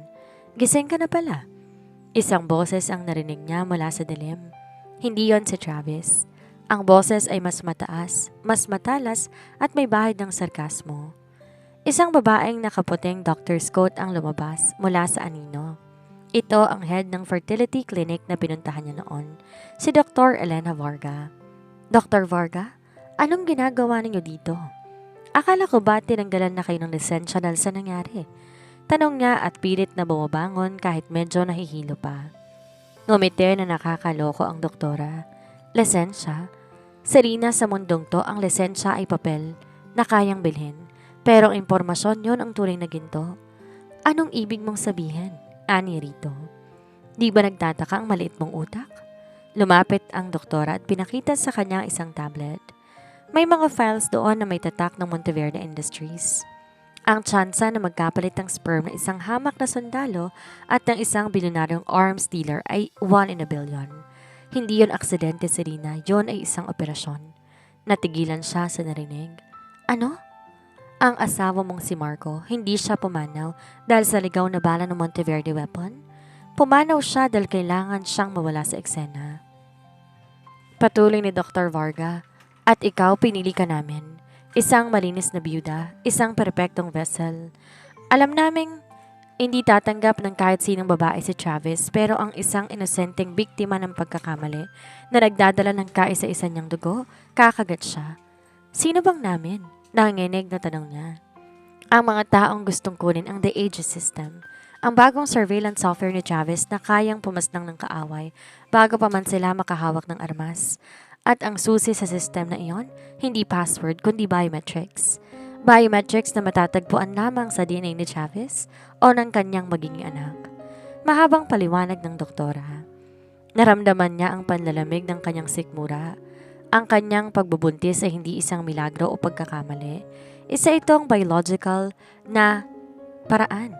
Gising ka na pala. Isang boses ang narinig niya mula sa dilim. Hindi yon si Travis. Ang boses ay mas mataas, mas matalas at may bahid ng sarkasmo. Isang babaeng nakaputing doctor's coat ang lumabas mula sa anino. Ito ang head ng fertility clinic na pinuntahan niya noon, si Dr. Elena Varga. Dr. Varga, anong ginagawa ninyo dito? Akala ko ba tinanggalan na kayo ng lisensya dahil sa nangyari? Tanong niya at pilit na bumabangon kahit medyo nahihilo pa. Ngumiti na nakakaloko ang doktora. Lisensya? Selena, sa mundong to ang lisensya ay papel na kayang bilhin. Pero ang impormasyon yon ang tunay na ginto. Anong ibig mong sabihin? Ani rito. Di ba nagtataka ang maliit mong utak? Lumapit ang doktora at pinakita sa kanya isang tablet. May mga files doon na may tatak ng Monteverde Industries. Ang tsansa na magkapalit ang sperm ng isang hamak na sundalo at ng isang bilyonaryong arms dealer ay 1 in a billion. Hindi yon aksidente, Serena. Yon ay isang operasyon. Natigilan siya sa narinig. Ano? Ang asawa mong si Marco, hindi siya pumanaw dahil sa ligaw na bala ng Monteverde weapon? Pumanaw siya dahil kailangan siyang mawala sa eksena. Patuloy ni Dr. Varga, at ikaw pinili ka namin. Isang malinis na byuda, isang perpektong vessel. Alam naming hindi tatanggap ng kahit sinong babae si Travis, pero ang isang inosenteng biktima ng pagkakamali na nagdadala ng kaisa-isa niyang dugo, kakagat siya. Sino bang namin? Nanginginig na tanong niya. Ang mga taong gustong kunin ang The Aegis System, ang bagong surveillance software ni Travis na kayang pumaslang ng kaaway bago pa man sila makahawak ng armas. At ang susi sa system na iyon, hindi password kundi biometrics. Biometrics na matatagpuan lamang sa DNA ni Travis o ng kanyang magiging anak. Mahabang paliwanag ng doktora. Naramdaman niya ang panlalamig ng kanyang sikmura. Ang kanyang pagbubuntis ay hindi isang milagro o pagkakamali. Isa itong biological na paraan.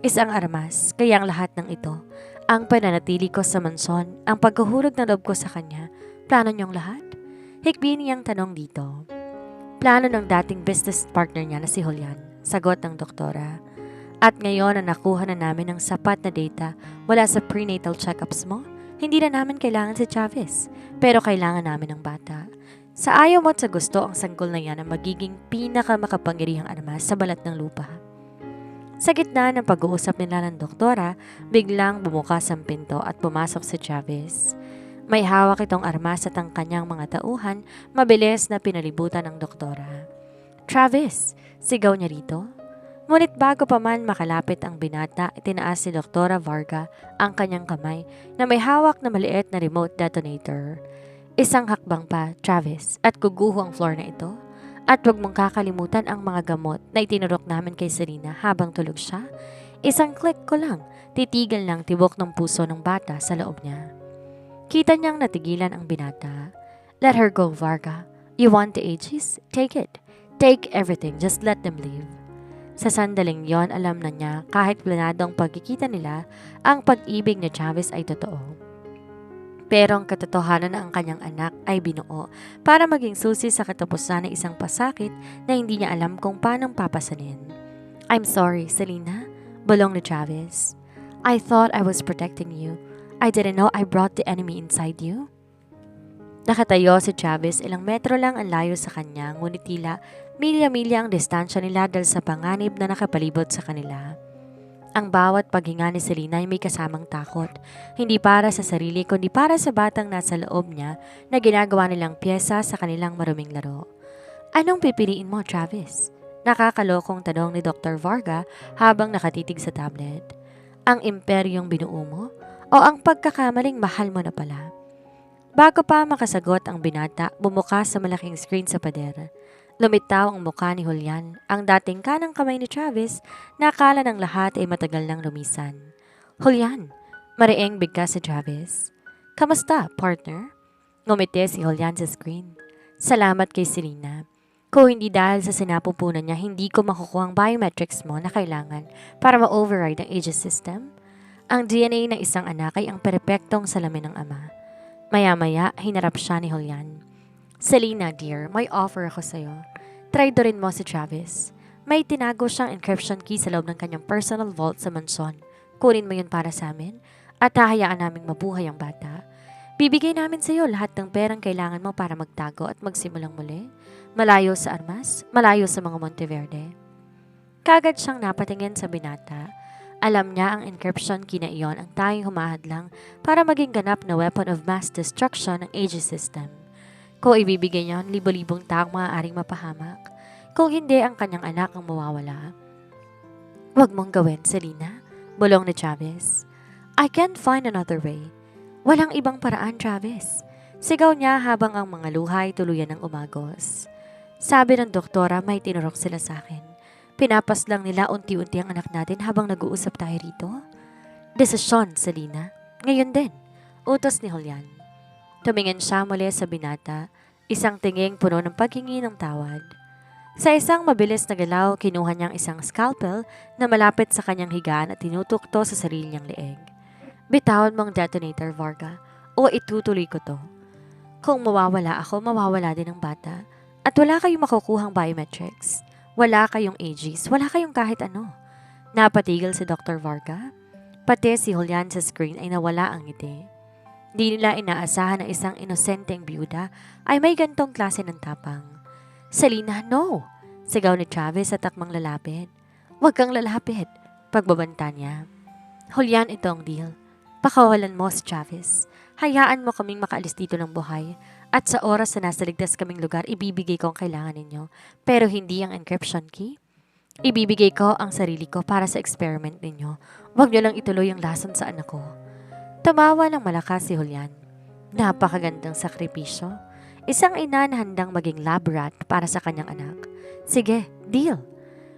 Isang armas, kaya ang lahat ng ito, ang pananatili ko sa mansyon, ang paghuhulog na loob ko sa kanya, plano niyong lahat? Hikbi niyang tanong dito. Plano ng dating business partner niya na si Julian, sagot ng doktora. At ngayon na nakuha na namin ng sapat na data mula sa prenatal checkups mo, hindi na namin kailangan si Travis, pero kailangan namin ng bata. Sa ayaw mo at sa gusto ang sanggol na yan ang magiging pinakamakapangyarihang armas sa balat ng lupa. Sa gitna ng pag-uusap nila ng doktora, biglang bumukas ang pinto at pumasok si Travis. May hawak itong armas at ang kanyang mga tauhan, mabilis na pinalibutan ng doktora. Travis! Sigaw niya rito. Ngunit bago pa man makalapit ang binata, itinaas si Dr. Varga ang kanyang kamay na may hawak na maliit na remote detonator. Isang hakbang pa, Travis, at guguho ang floor na ito. At huwag mong kakalimutan ang mga gamot na itinurok namin kay Serena habang tulog siya. Isang click ko lang, titigil lang tibok ng puso ng bata sa loob niya. Kita niyang natigilan ang binata. Let her go, Varga. You want the Aegis? Take it. Take everything, just let them leave. Sa sandaling yon, alam na niya kahit planado ang pagkikita nila, ang pag-ibig ni Travis ay totoo. Pero ang katotohanan na ang kanyang anak ay binuo para maging susi sa katapusan ng isang pasakit na hindi niya alam kung paano papasanin. I'm sorry, Selena, bulong ni Travis. I thought I was protecting you. I didn't know I brought the enemy inside you. Nakatayo si Travis, ilang metro lang ang layo sa kanya, ngunit tila milya-milya ang distansya nila dahil sa panganib na nakapalibot sa kanila. Ang bawat paghinga ni Selena ay may kasamang takot, hindi para sa sarili kundi para sa batang nasa loob niya na ginagawa nilang pyesa sa kanilang maruming laro. Anong pipiliin mo, Travis? Nakakalokong tanong ni Dr. Varga habang nakatitig sa tablet. Ang imperyong binuo mo o ang pagkakamaling mahal mo na pala? Bago pa makasagot ang binata, bumukas sa malaking screen sa pader. Lumitaw ang mukha ni Julian, ang dating kanang kamay ni Travis, na akala ng lahat ay matagal nang lumisan. Julian, mariing bigkas si Travis. Kamusta, partner? Ngumiti si Julian sa screen. Salamat kay Serena. Kung hindi dahil sa sinapupunan niya, hindi ko makukuha ang biometrics mo na kailangan para ma-override ang Aegis system. Ang DNA ng isang anak ay ang perpektong salamin ng ama. Maya-maya, hinarap siya ni Julian. Selena, dear, may offer ako sa'yo. Traidorin mo si Travis. May tinago siyang encryption key sa loob ng kanyang personal vault sa mansyon. Kunin mo yun para sa amin at hahayaan naming mabuhay ang bata. Bibigay namin sa iyo lahat ng perang kailangan mo para magtago at magsimulang muli. Malayo sa armas, malayo sa mga Monteverde. Kagad siyang napatingin sa binata. Alam niya ang encryption key na iyon ang tanging humahadlang para maging ganap na weapon of mass destruction ng Aegis system. Kung ibibigay niya, libo-libong taong maaaring mapahamak. Kung hindi, ang kanyang anak ang mawawala. Huwag mong gawin, Selena, bulong ni Travis. I can't find another way. Walang ibang paraan, Travis. Sigaw niya habang ang mga luha ay tuluyan ng umagos. Sabi ng doktora, may tinurok sila sa akin. Pinapas lang nila unti-unti ang anak natin habang nag-uusap tayo rito. Desisyon, Selena. Ngayon din. Utos ni Julian. Tumingin siya muli sa binata, isang tinging puno ng paghingi ng tawad. Sa isang mabilis na galaw, kinuha niyang isang scalpel na malapit sa kanyang higaan at tinutukto sa sarili niyang leeg. Bitawan mong detonator, Varga, o itutuloy ko to. Kung mawawala ako, mawawala din ang bata. At wala kayong makukuhang biometrics. Wala kayong Aegis, wala kayong kahit ano. Napatigil si Dr. Varga. Pati si Julian sa screen ay nawala ang ngiti. Di nila inaasahan na isang inosenteng byuda ay may gantong klase ng tapang. Selena, no! Sigaw ni Travis sa takmang lalapit. Huwag kang lalapit, pagbabanta niya. Julian, ito ang deal. Pakawalan mo si Travis. Hayaan mo kaming makaalis dito ng buhay. At sa oras na nasa ligtas kaming lugar, ibibigay ko ang kailangan ninyo. Pero hindi ang encryption key. Ibibigay ko ang sarili ko para sa experiment ninyo. Huwag niyo lang ituloy ang lason sa anak ko. Tumawa ng malakas si Julian. Napakagandang sakripisyo. Isang ina na handang maging lab rat para sa kanyang anak. Sige, deal.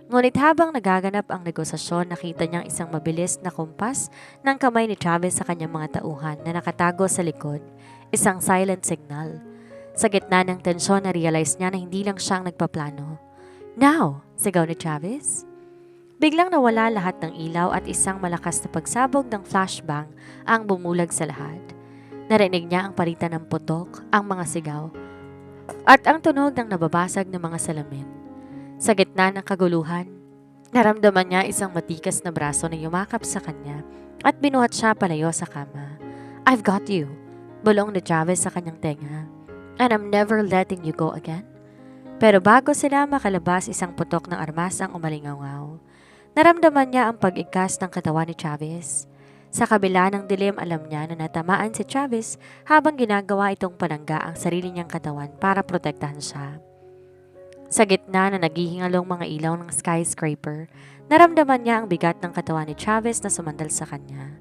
Ngunit habang nagaganap ang negosasyon, nakita niyang isang mabilis na kumpas ng kamay ni Travis sa kanyang mga tauhan na nakatago sa likod. Isang silent signal. Sa gitna ng tensyon, na-realize niya na hindi lang siya ang nagpaplano. Now! Sigaw ni Travis. Biglang nawala lahat ng ilaw at isang malakas na pagsabog ng flashbang ang bumulag sa lahat. Narinig niya ang palitan ng putok, ang mga sigaw, at ang tunog ng nababasag ng mga salamin. Sa gitna ng kaguluhan, naramdaman niya isang matikas na braso na yumakap sa kanya at binuhat siya palayo sa kama. I've got you, bulong ni Travis sa kanyang tenga. And I'm never letting you go again. Pero bago sila makalabas, isang putok ng armas ang umalingaw. Naramdaman niya ang pag-ikas ng katawan ni Travis. Sa kabila ng dilim, alam niya na natamaan si Travis habang ginagawa itong palangga ang sarili niyang katawan para protektahan siya. Sa gitna na naghihingalong mga ilaw ng skyscraper, naramdaman niya ang bigat ng katawan ni Travis na sumandal sa kanya.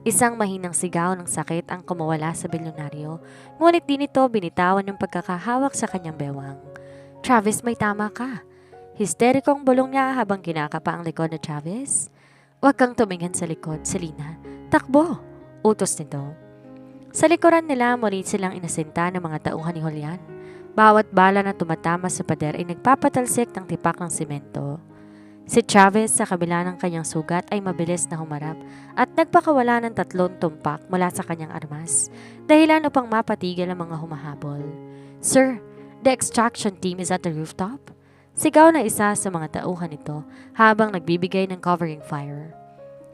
Isang mahinang sigaw ng sakit ang kumawala sa bilyonaryo, ngunit di nito binitawan yung pagkakahawak sa kanyang bewang. Travis, may tama ka. Histerikong bulong niya habang kinakapa ang likod ni Travis. Huwag kang tumingin sa likod, Selena. Takbo! Utos nito. Sa likuran nila, muli silang inasinta ng mga tauhan ni Julian. Bawat bala na tumatama sa pader ay nagpapatalsik ng tipak ng simento. Si Travis sa kabila ng kanyang sugat ay mabilis na humarap at nagpakawala ng 3 tumpak mula sa kanyang armas, dahilan upang mapatigil ang mga humahabol. Sir, the extraction team is at the rooftop. Sigaw na isa sa mga tauhan nito habang nagbibigay ng covering fire.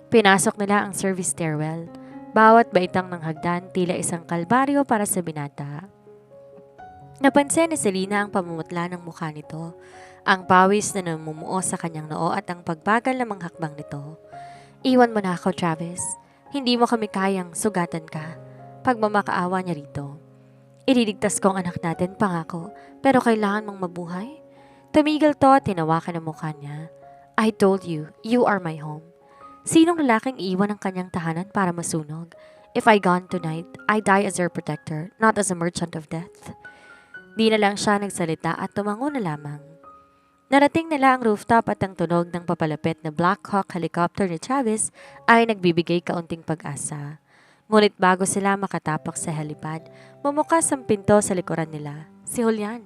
Pinasok nila ang service stairwell. Bawat baitang ng hagdan tila isang kalbaryo para sa binata. Napansin ni Selena ang pamumutla ng mukha nito, ang pawis na namumuo sa kanyang noo at ang pagbagal ng mga hakbang nito. Iwan mo na ako, Travis. Hindi mo kami kayang sugatan ka. Pagmamakaawa niya rito. Ililigtas ko ang anak natin, pangako, pero kailangan mong mabuhay. Tumigil to at tinawakan ang mukha niya. I told you, you are my home. Sinong lalaking iiwan ang kanyang tahanan para masunog? If I gone tonight, I die as your protector, not as a merchant of death. Di na lang siya nagsalita at tumango na lamang. Narating nila ang rooftop at ang tunog ng papalapit na Black Hawk helicopter ni Travis ay nagbibigay kaunting pag-asa. Ngunit bago sila makatapak sa helipad, bumukas ang pinto sa likuran nila. Si Julian,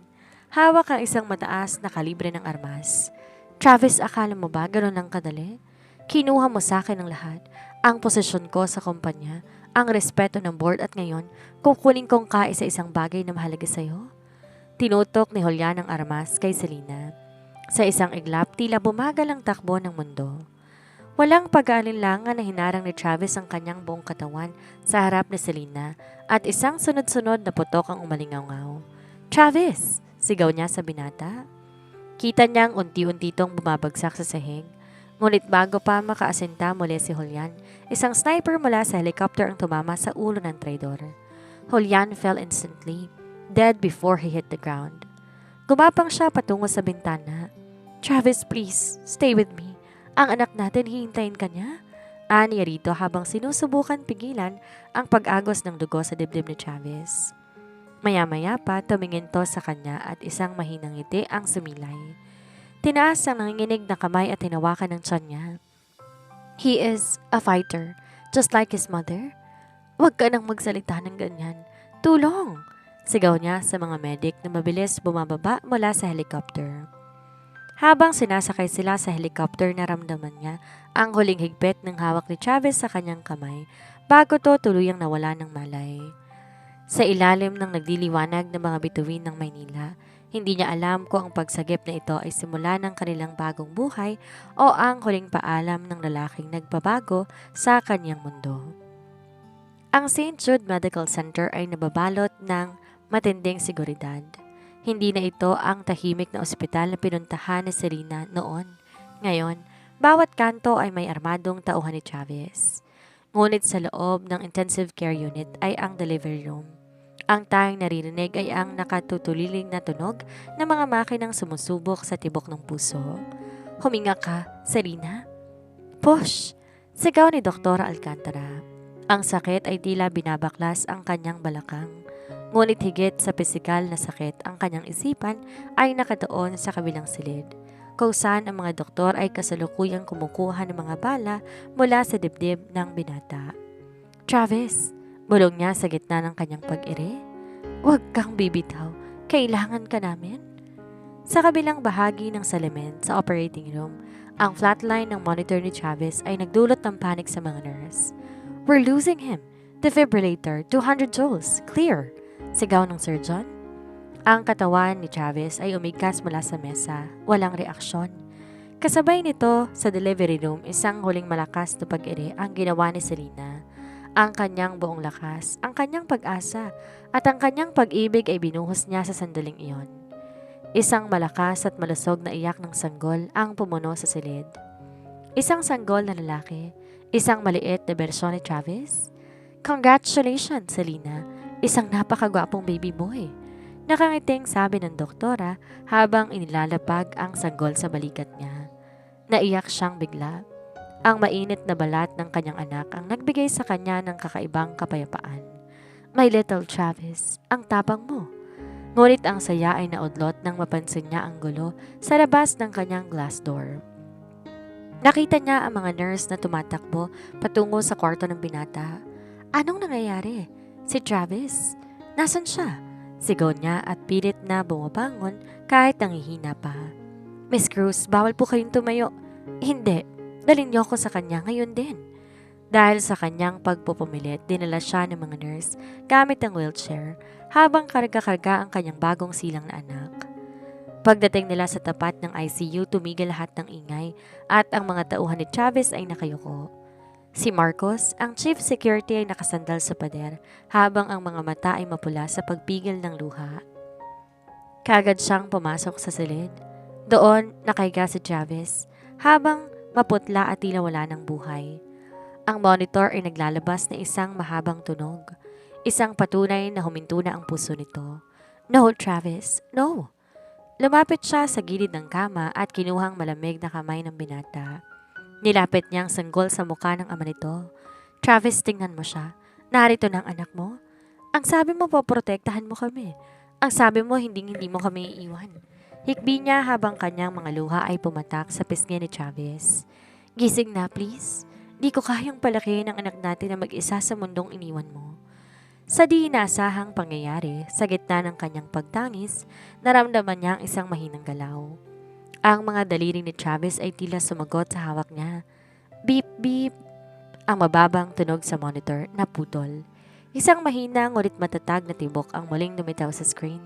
hawak ang isang mataas na kalibre ng armas. Travis, akala mo ba gano'n ang kadali? Kinuha mo sa akin ang lahat, ang posisyon ko sa kumpanya, ang respeto ng board at ngayon, kukunin kong kaisa-isang bagay na mahalaga sa'yo. Tinutok ni Julian ang armas kay Selena. Sa isang iglap, tila bumagal ang takbo ng mundo. Walang pag-aalinlangan na hinarang ni Travis ang kanyang buong katawan sa harap ni Selena at isang sunod-sunod na putok ang umalingaw. Travis! Sigaw niya sa binata. Kita niyang unti-unti itong bumabagsak sa sahig. Ngunit bago pa makaasinta muli si Julian, isang sniper mula sa helicopter ang tumama sa ulo ng traidor. Julian fell instantly, dead before he hit the ground. Gumapang siya patungo sa bintana. "Travis, please, stay with me. Ang anak natin, hihintayin ka niya?" Aniya rito habang sinusubukan pigilan ang pag-agos ng dugo sa dibdib ni Travis. Maya-maya pa tumingin to sa kanya at isang mahinang ngiti ang sumilay. Tinaas ang nanginginig na kamay at hinawakan ng tiyan niya. "He is a fighter, just like his mother. Huwag ka nang magsalita ng ganyan. Tulong!" Sigaw niya sa mga medic na mabilis bumababa mula sa helicopter. Habang sinasakay sila sa helicopter, naramdaman niya ang huling higpit ng hawak ni Travis sa kanyang kamay bago to tuluyang nawala ng malay. Sa ilalim ng nagdiliwanag na mga bituin ng Maynila, hindi niya alam kung ang pagsagip na ito ay simula ng kanilang bagong buhay o ang huling paalam ng lalaking nagpabago sa kanyang mundo. Ang St. Jude Medical Center ay nababalot ng matinding seguridad. Hindi na ito ang tahimik na ospital na pinuntahan ni Selena noon. Ngayon, bawat kanto ay may armadong tauhan ni Travis. Ngunit sa loob ng intensive care unit ay ang delivery room. Ang tanging naririnig ay ang nakatutuliling na tunog ng mga makinang sumusubok sa tibok ng puso. "Huminga ka, Selena." "Push!" Sigaw ni Dr. Alcantara. Ang sakit ay tila binabaklas ang kanyang balakang. Ngunit higit sa pisikal na sakit, ang kanyang isipan ay nakatuon sa kabilang silid, kung saan ang mga doktor ay kasalukuyang kumukuha ng mga bala mula sa dibdib ng binata. "Travis," bulong niya sa gitna ng kanyang pag-iri. "Huwag kang bibitaw. Kailangan ka namin." Sa kabilang bahagi ng salamin sa operating room, ang flatline ng monitor ni Travis ay nagdulot ng panic sa mga nurse. "We're losing him. Defibrillator, 200 joules. Clear!" Sigaw ng surgeon. Ang katawan ni Travis ay umigkas mula sa mesa, walang reaksyon. Kasabay nito sa delivery room, isang huling malakas na pag-iri ang ginawa ni Selena. Ang kanyang buong lakas, ang kanyang pag-asa, at ang kanyang pag-ibig ay binuhos niya sa sandaling iyon. Isang malakas at malusog na iyak ng sanggol ang pumuno sa silid. Isang sanggol na lalaki, isang maliit na bersyon ni Travis. "Congratulations, Selena. Isang napakagwapong baby boy." Nakangiting sabi ng doktora habang inilalapag ang sanggol sa balikat niya. Naiyak siyang bigla. Ang mainit na balat ng kanyang anak ang nagbigay sa kanya ng kakaibang kapayapaan. "My little Travis, ang tapang mo." Ngunit ang saya ay naudlot nang mapansin niya ang gulo sa labas ng kanyang glass door. Nakita niya ang mga nurse na tumatakbo patungo sa kwarto ng binata. "Anong nangyayari? Si Travis? Nasaan siya?" Sigaw niya at pilit na bumabangon kahit nangihina pa. "Miss Cruz, bawal po kayong tumayo." "Hindi, dalhin niyo ako sa kanya ngayon din." Dahil sa kanyang pagpupumilit, dinala siya ng mga nurse gamit ang wheelchair habang karga-karga ang kanyang bagong silang na anak. Pagdating nila sa tapat ng ICU, tumigil lahat ng ingay at ang mga tauhan ni Travis ay nakayuko. Si Marcos, ang chief security, ay nakasandal sa pader habang ang mga mata ay mapula sa pagpigil ng luha. Kaagad siyang pumasok sa silid. Doon nakahiga si Travis habang maputla at tila wala ng buhay. Ang monitor ay naglalabas na isang mahabang tunog. Isang patunay na huminto na ang puso nito. "No, Travis, no." Lumapit siya sa gilid ng kama at kinuhang malamig na kamay ng binata. Nilapit niya ang sanggol sa mukha ng ama nito. "Travis, tingnan mo siya. Narito na ang anak mo. Ang sabi mo, poprotektahan mo kami. Ang sabi mo, hindi mo kami iiwan." Hikbi niya habang kanyang mga luha ay pumatak sa pisngi ni Travis. "Gising na, please. Di ko kayang palakihin ang anak natin na mag-isa sa mundong iniwan mo." Sa di inaasahang pangyayari, sa gitna ng kanyang pagtangis, naramdaman niya ang isang mahinang galaw. Ang mga daliri ni Travis ay tila sumagot sa hawak niya. "Beep, beep." Ang mababang tunog sa monitor naputol. Isang mahina ngunit matatag na tibok ang muling lumitaw sa screen.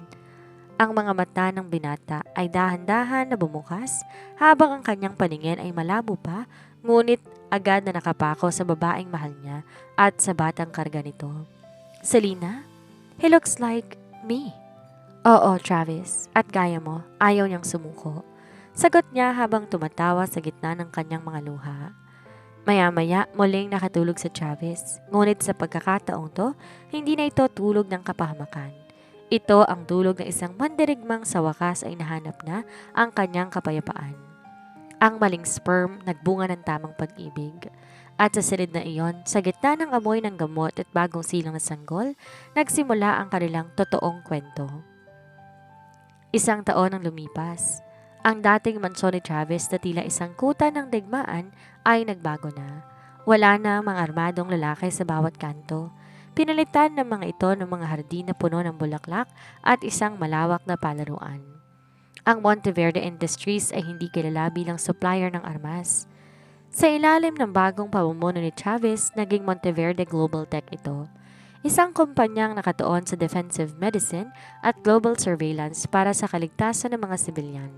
Ang mga mata ng binata ay dahan-dahan na bumukas habang ang kanyang paningin ay malabo pa, ngunit agad na nakapako sa babaeng mahal niya at sa batang karga nito. "Selena? He looks like me." "Oo, Travis. At gaya mo, ayaw niyang sumuko." Sagot niya habang tumatawa sa gitna ng kanyang mga luha. Maya-maya muling nakatulog si Travis, ngunit sa pagkakataong to, hindi na ito tulog ng kapahamakan. Ito ang tulog ng isang mandirigmang sa wakas ay nahanap na ang kanyang kapayapaan. Ang maling sperm nagbunga ng tamang pag-ibig. At sa silid na iyon, sa gitna ng amoy ng gamot at bagong silang na sanggol, nagsimula ang kanilang totoong kwento. Isang taon ang lumipas. Ang dating mansyon ni Travis na tila isang kuta ng digmaan ay nagbago na. Wala na mga armadong lalaki sa bawat kanto. Pinalitan ng mga ito ng mga hardin na puno ng bulaklak at isang malawak na palaruan. Ang Monteverde Industries ay hindi kilala bilang supplier ng armas. Sa ilalim ng bagong pamumuno ni Travis, naging Monteverde Global Tech ito. Isang kumpanyang nakatuon sa defensive medicine at global surveillance para sa kaligtasan ng mga sibilyan.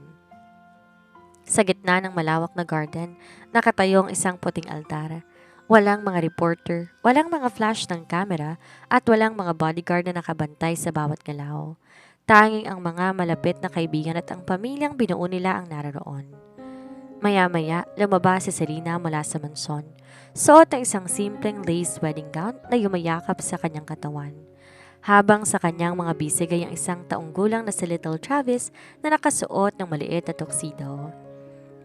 Sa gitna ng malawak na garden, nakatayo ang isang puting altar. Walang mga reporter, walang mga flash ng kamera, at walang mga bodyguard na nakabantay sa bawat galaw. Tanging ang mga malapit na kaibigan at ang pamilyang binuo nila ang naroon. Maya-maya, lumabas si Selena mula sa mansyon. Suot ang isang simpleng lace wedding gown na yumayakap sa kanyang katawan. Habang sa kanyang mga bisig ay ang isang taong gulang na si Little Travis na nakasuot ng maliit na tuxedo.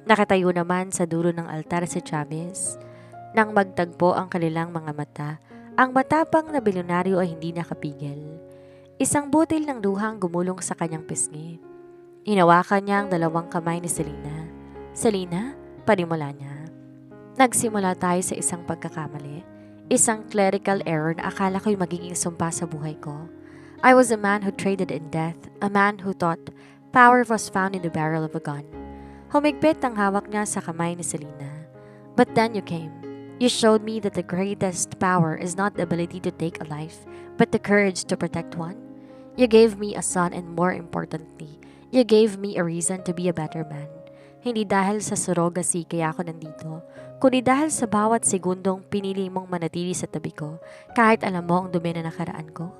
Nakatayo naman sa dulo ng altar si Travis. Nang magtagpo ang kanilang mga mata, ang matapang na bilyonaryo ay hindi nakapigil. Isang butil ng luhang gumulong sa kanyang pisngi. Hinawakan niya ang dalawang kamay ni Selena. Selena, panimula niya. Nagsimula tayo sa isang pagkakamali. Isang clerical error na akala ko'y magiging sumpa sa buhay ko. I was a man who traded in death, a man who thought power was found in the barrel of a gun. Humigpit ang hawak niya sa kamay ni Selena. But then you came. You showed me that the greatest power is not the ability to take a life, but the courage to protect one. You gave me a son, and more importantly, you gave me a reason to be a better man. Hindi dahil sa surrogacy kaya ako nandito, kundi dahil sa bawat segundong pinili mong manatili sa tabi ko, kahit alam mo ang dumi na nakaraan ko.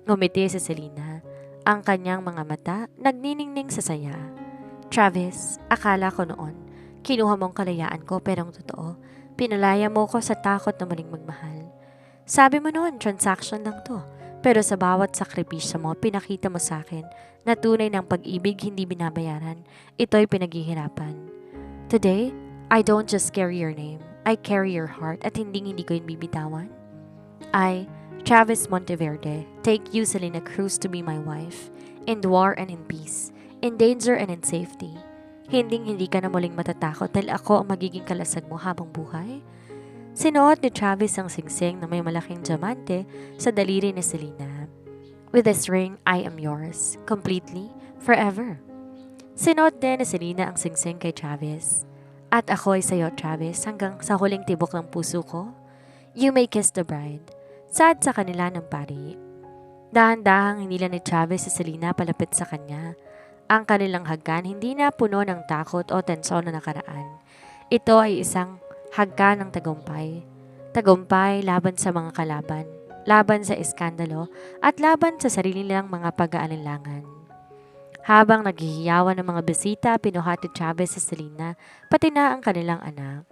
Ngumiti si Selena. Ang kanyang mga mata nagniningning sa saya. Travis, akala ko noon, kinuha mong kalayaan ko, pero ang totoo, pinalaya mo ko sa takot na muling magmahal. Sabi mo noon, transaction lang to. Pero sa bawat sakripisyo mo, pinakita mo sa akin na tunay ng pag-ibig hindi binabayaran. Ito'y pinaghihirapan. Today, I don't just carry your name. I carry your heart at hindi ko yun bibitawan. I, Travis Monteverde, take you, Selena Cruz, to be my wife. In war and in peace. In danger and in safety. Hindi ka na muling matatakot dahil ako ang magiging kalasag mo habang buhay. Sinuot ni Travis ang singsing na may malaking diamante sa daliri ni Selena. With this ring, I am yours, completely, forever. Sinuot din ni Selena ang singsing kay Travis. At ako ay sa'yo, Travis, hanggang sa huling tibok ng puso ko. You may kiss the bride. Sad sa kanila ng pari. Dahan-dahang hinila ni Travis si Selena palapit sa kanya. Ang kanilang hagkan hindi na puno ng takot o tensyon na nakaraan. Ito ay isang hagka ng tagumpay. Tagumpay laban sa mga kalaban, laban sa iskandalo, at laban sa sarili nilang mga pag-aalinlangan. Habang naghihiyawan ng mga bisita, pinuhati Travis sa Selena, pati na ang kanilang anak.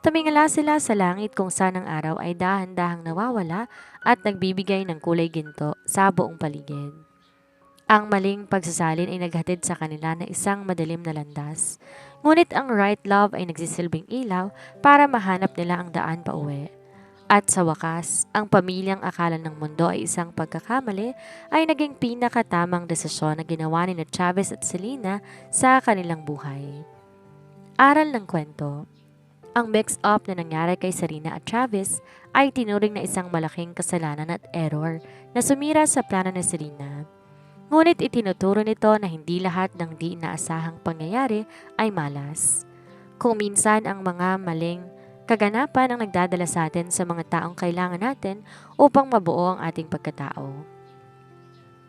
Tumingala sila sa langit kung saan ang araw ay dahan-dahang nawawala at nagbibigay ng kulay ginto sa buong paligid. Ang maling pagsasalin ay naghatid sa kanila na isang madilim na landas. Ngunit ang right love ay nagsisilbing ilaw para mahanap nila ang daan pa uwi. At sa wakas, ang pamilyang akala ng mundo ay isang pagkakamali ay naging pinakatamang desisyon na ginawa ni Travis at Selena sa kanilang buhay. Aral ng kwento. Ang mix-up na nangyari kay Selena at Travis ay tinuring na isang malaking kasalanan at error na sumira sa plano ni Selena. Ngunit itinuturo nito na hindi lahat ng di inaasahang pangyayari ay malas. Kung minsan ang mga maling kaganapan ang nagdadala sa atin sa mga taong kailangan natin upang mabuo ang ating pagkatao.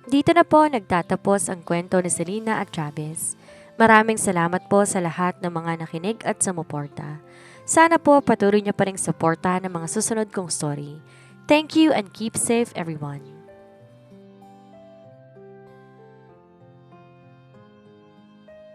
Dito na po nagtatapos ang kwento ni Selena at Travis. Maraming salamat po sa lahat ng mga nakinig at sumuporta. Sana po patuloy niyo pa ring suportahan ang mga susunod kong story. Thank you and keep safe everyone.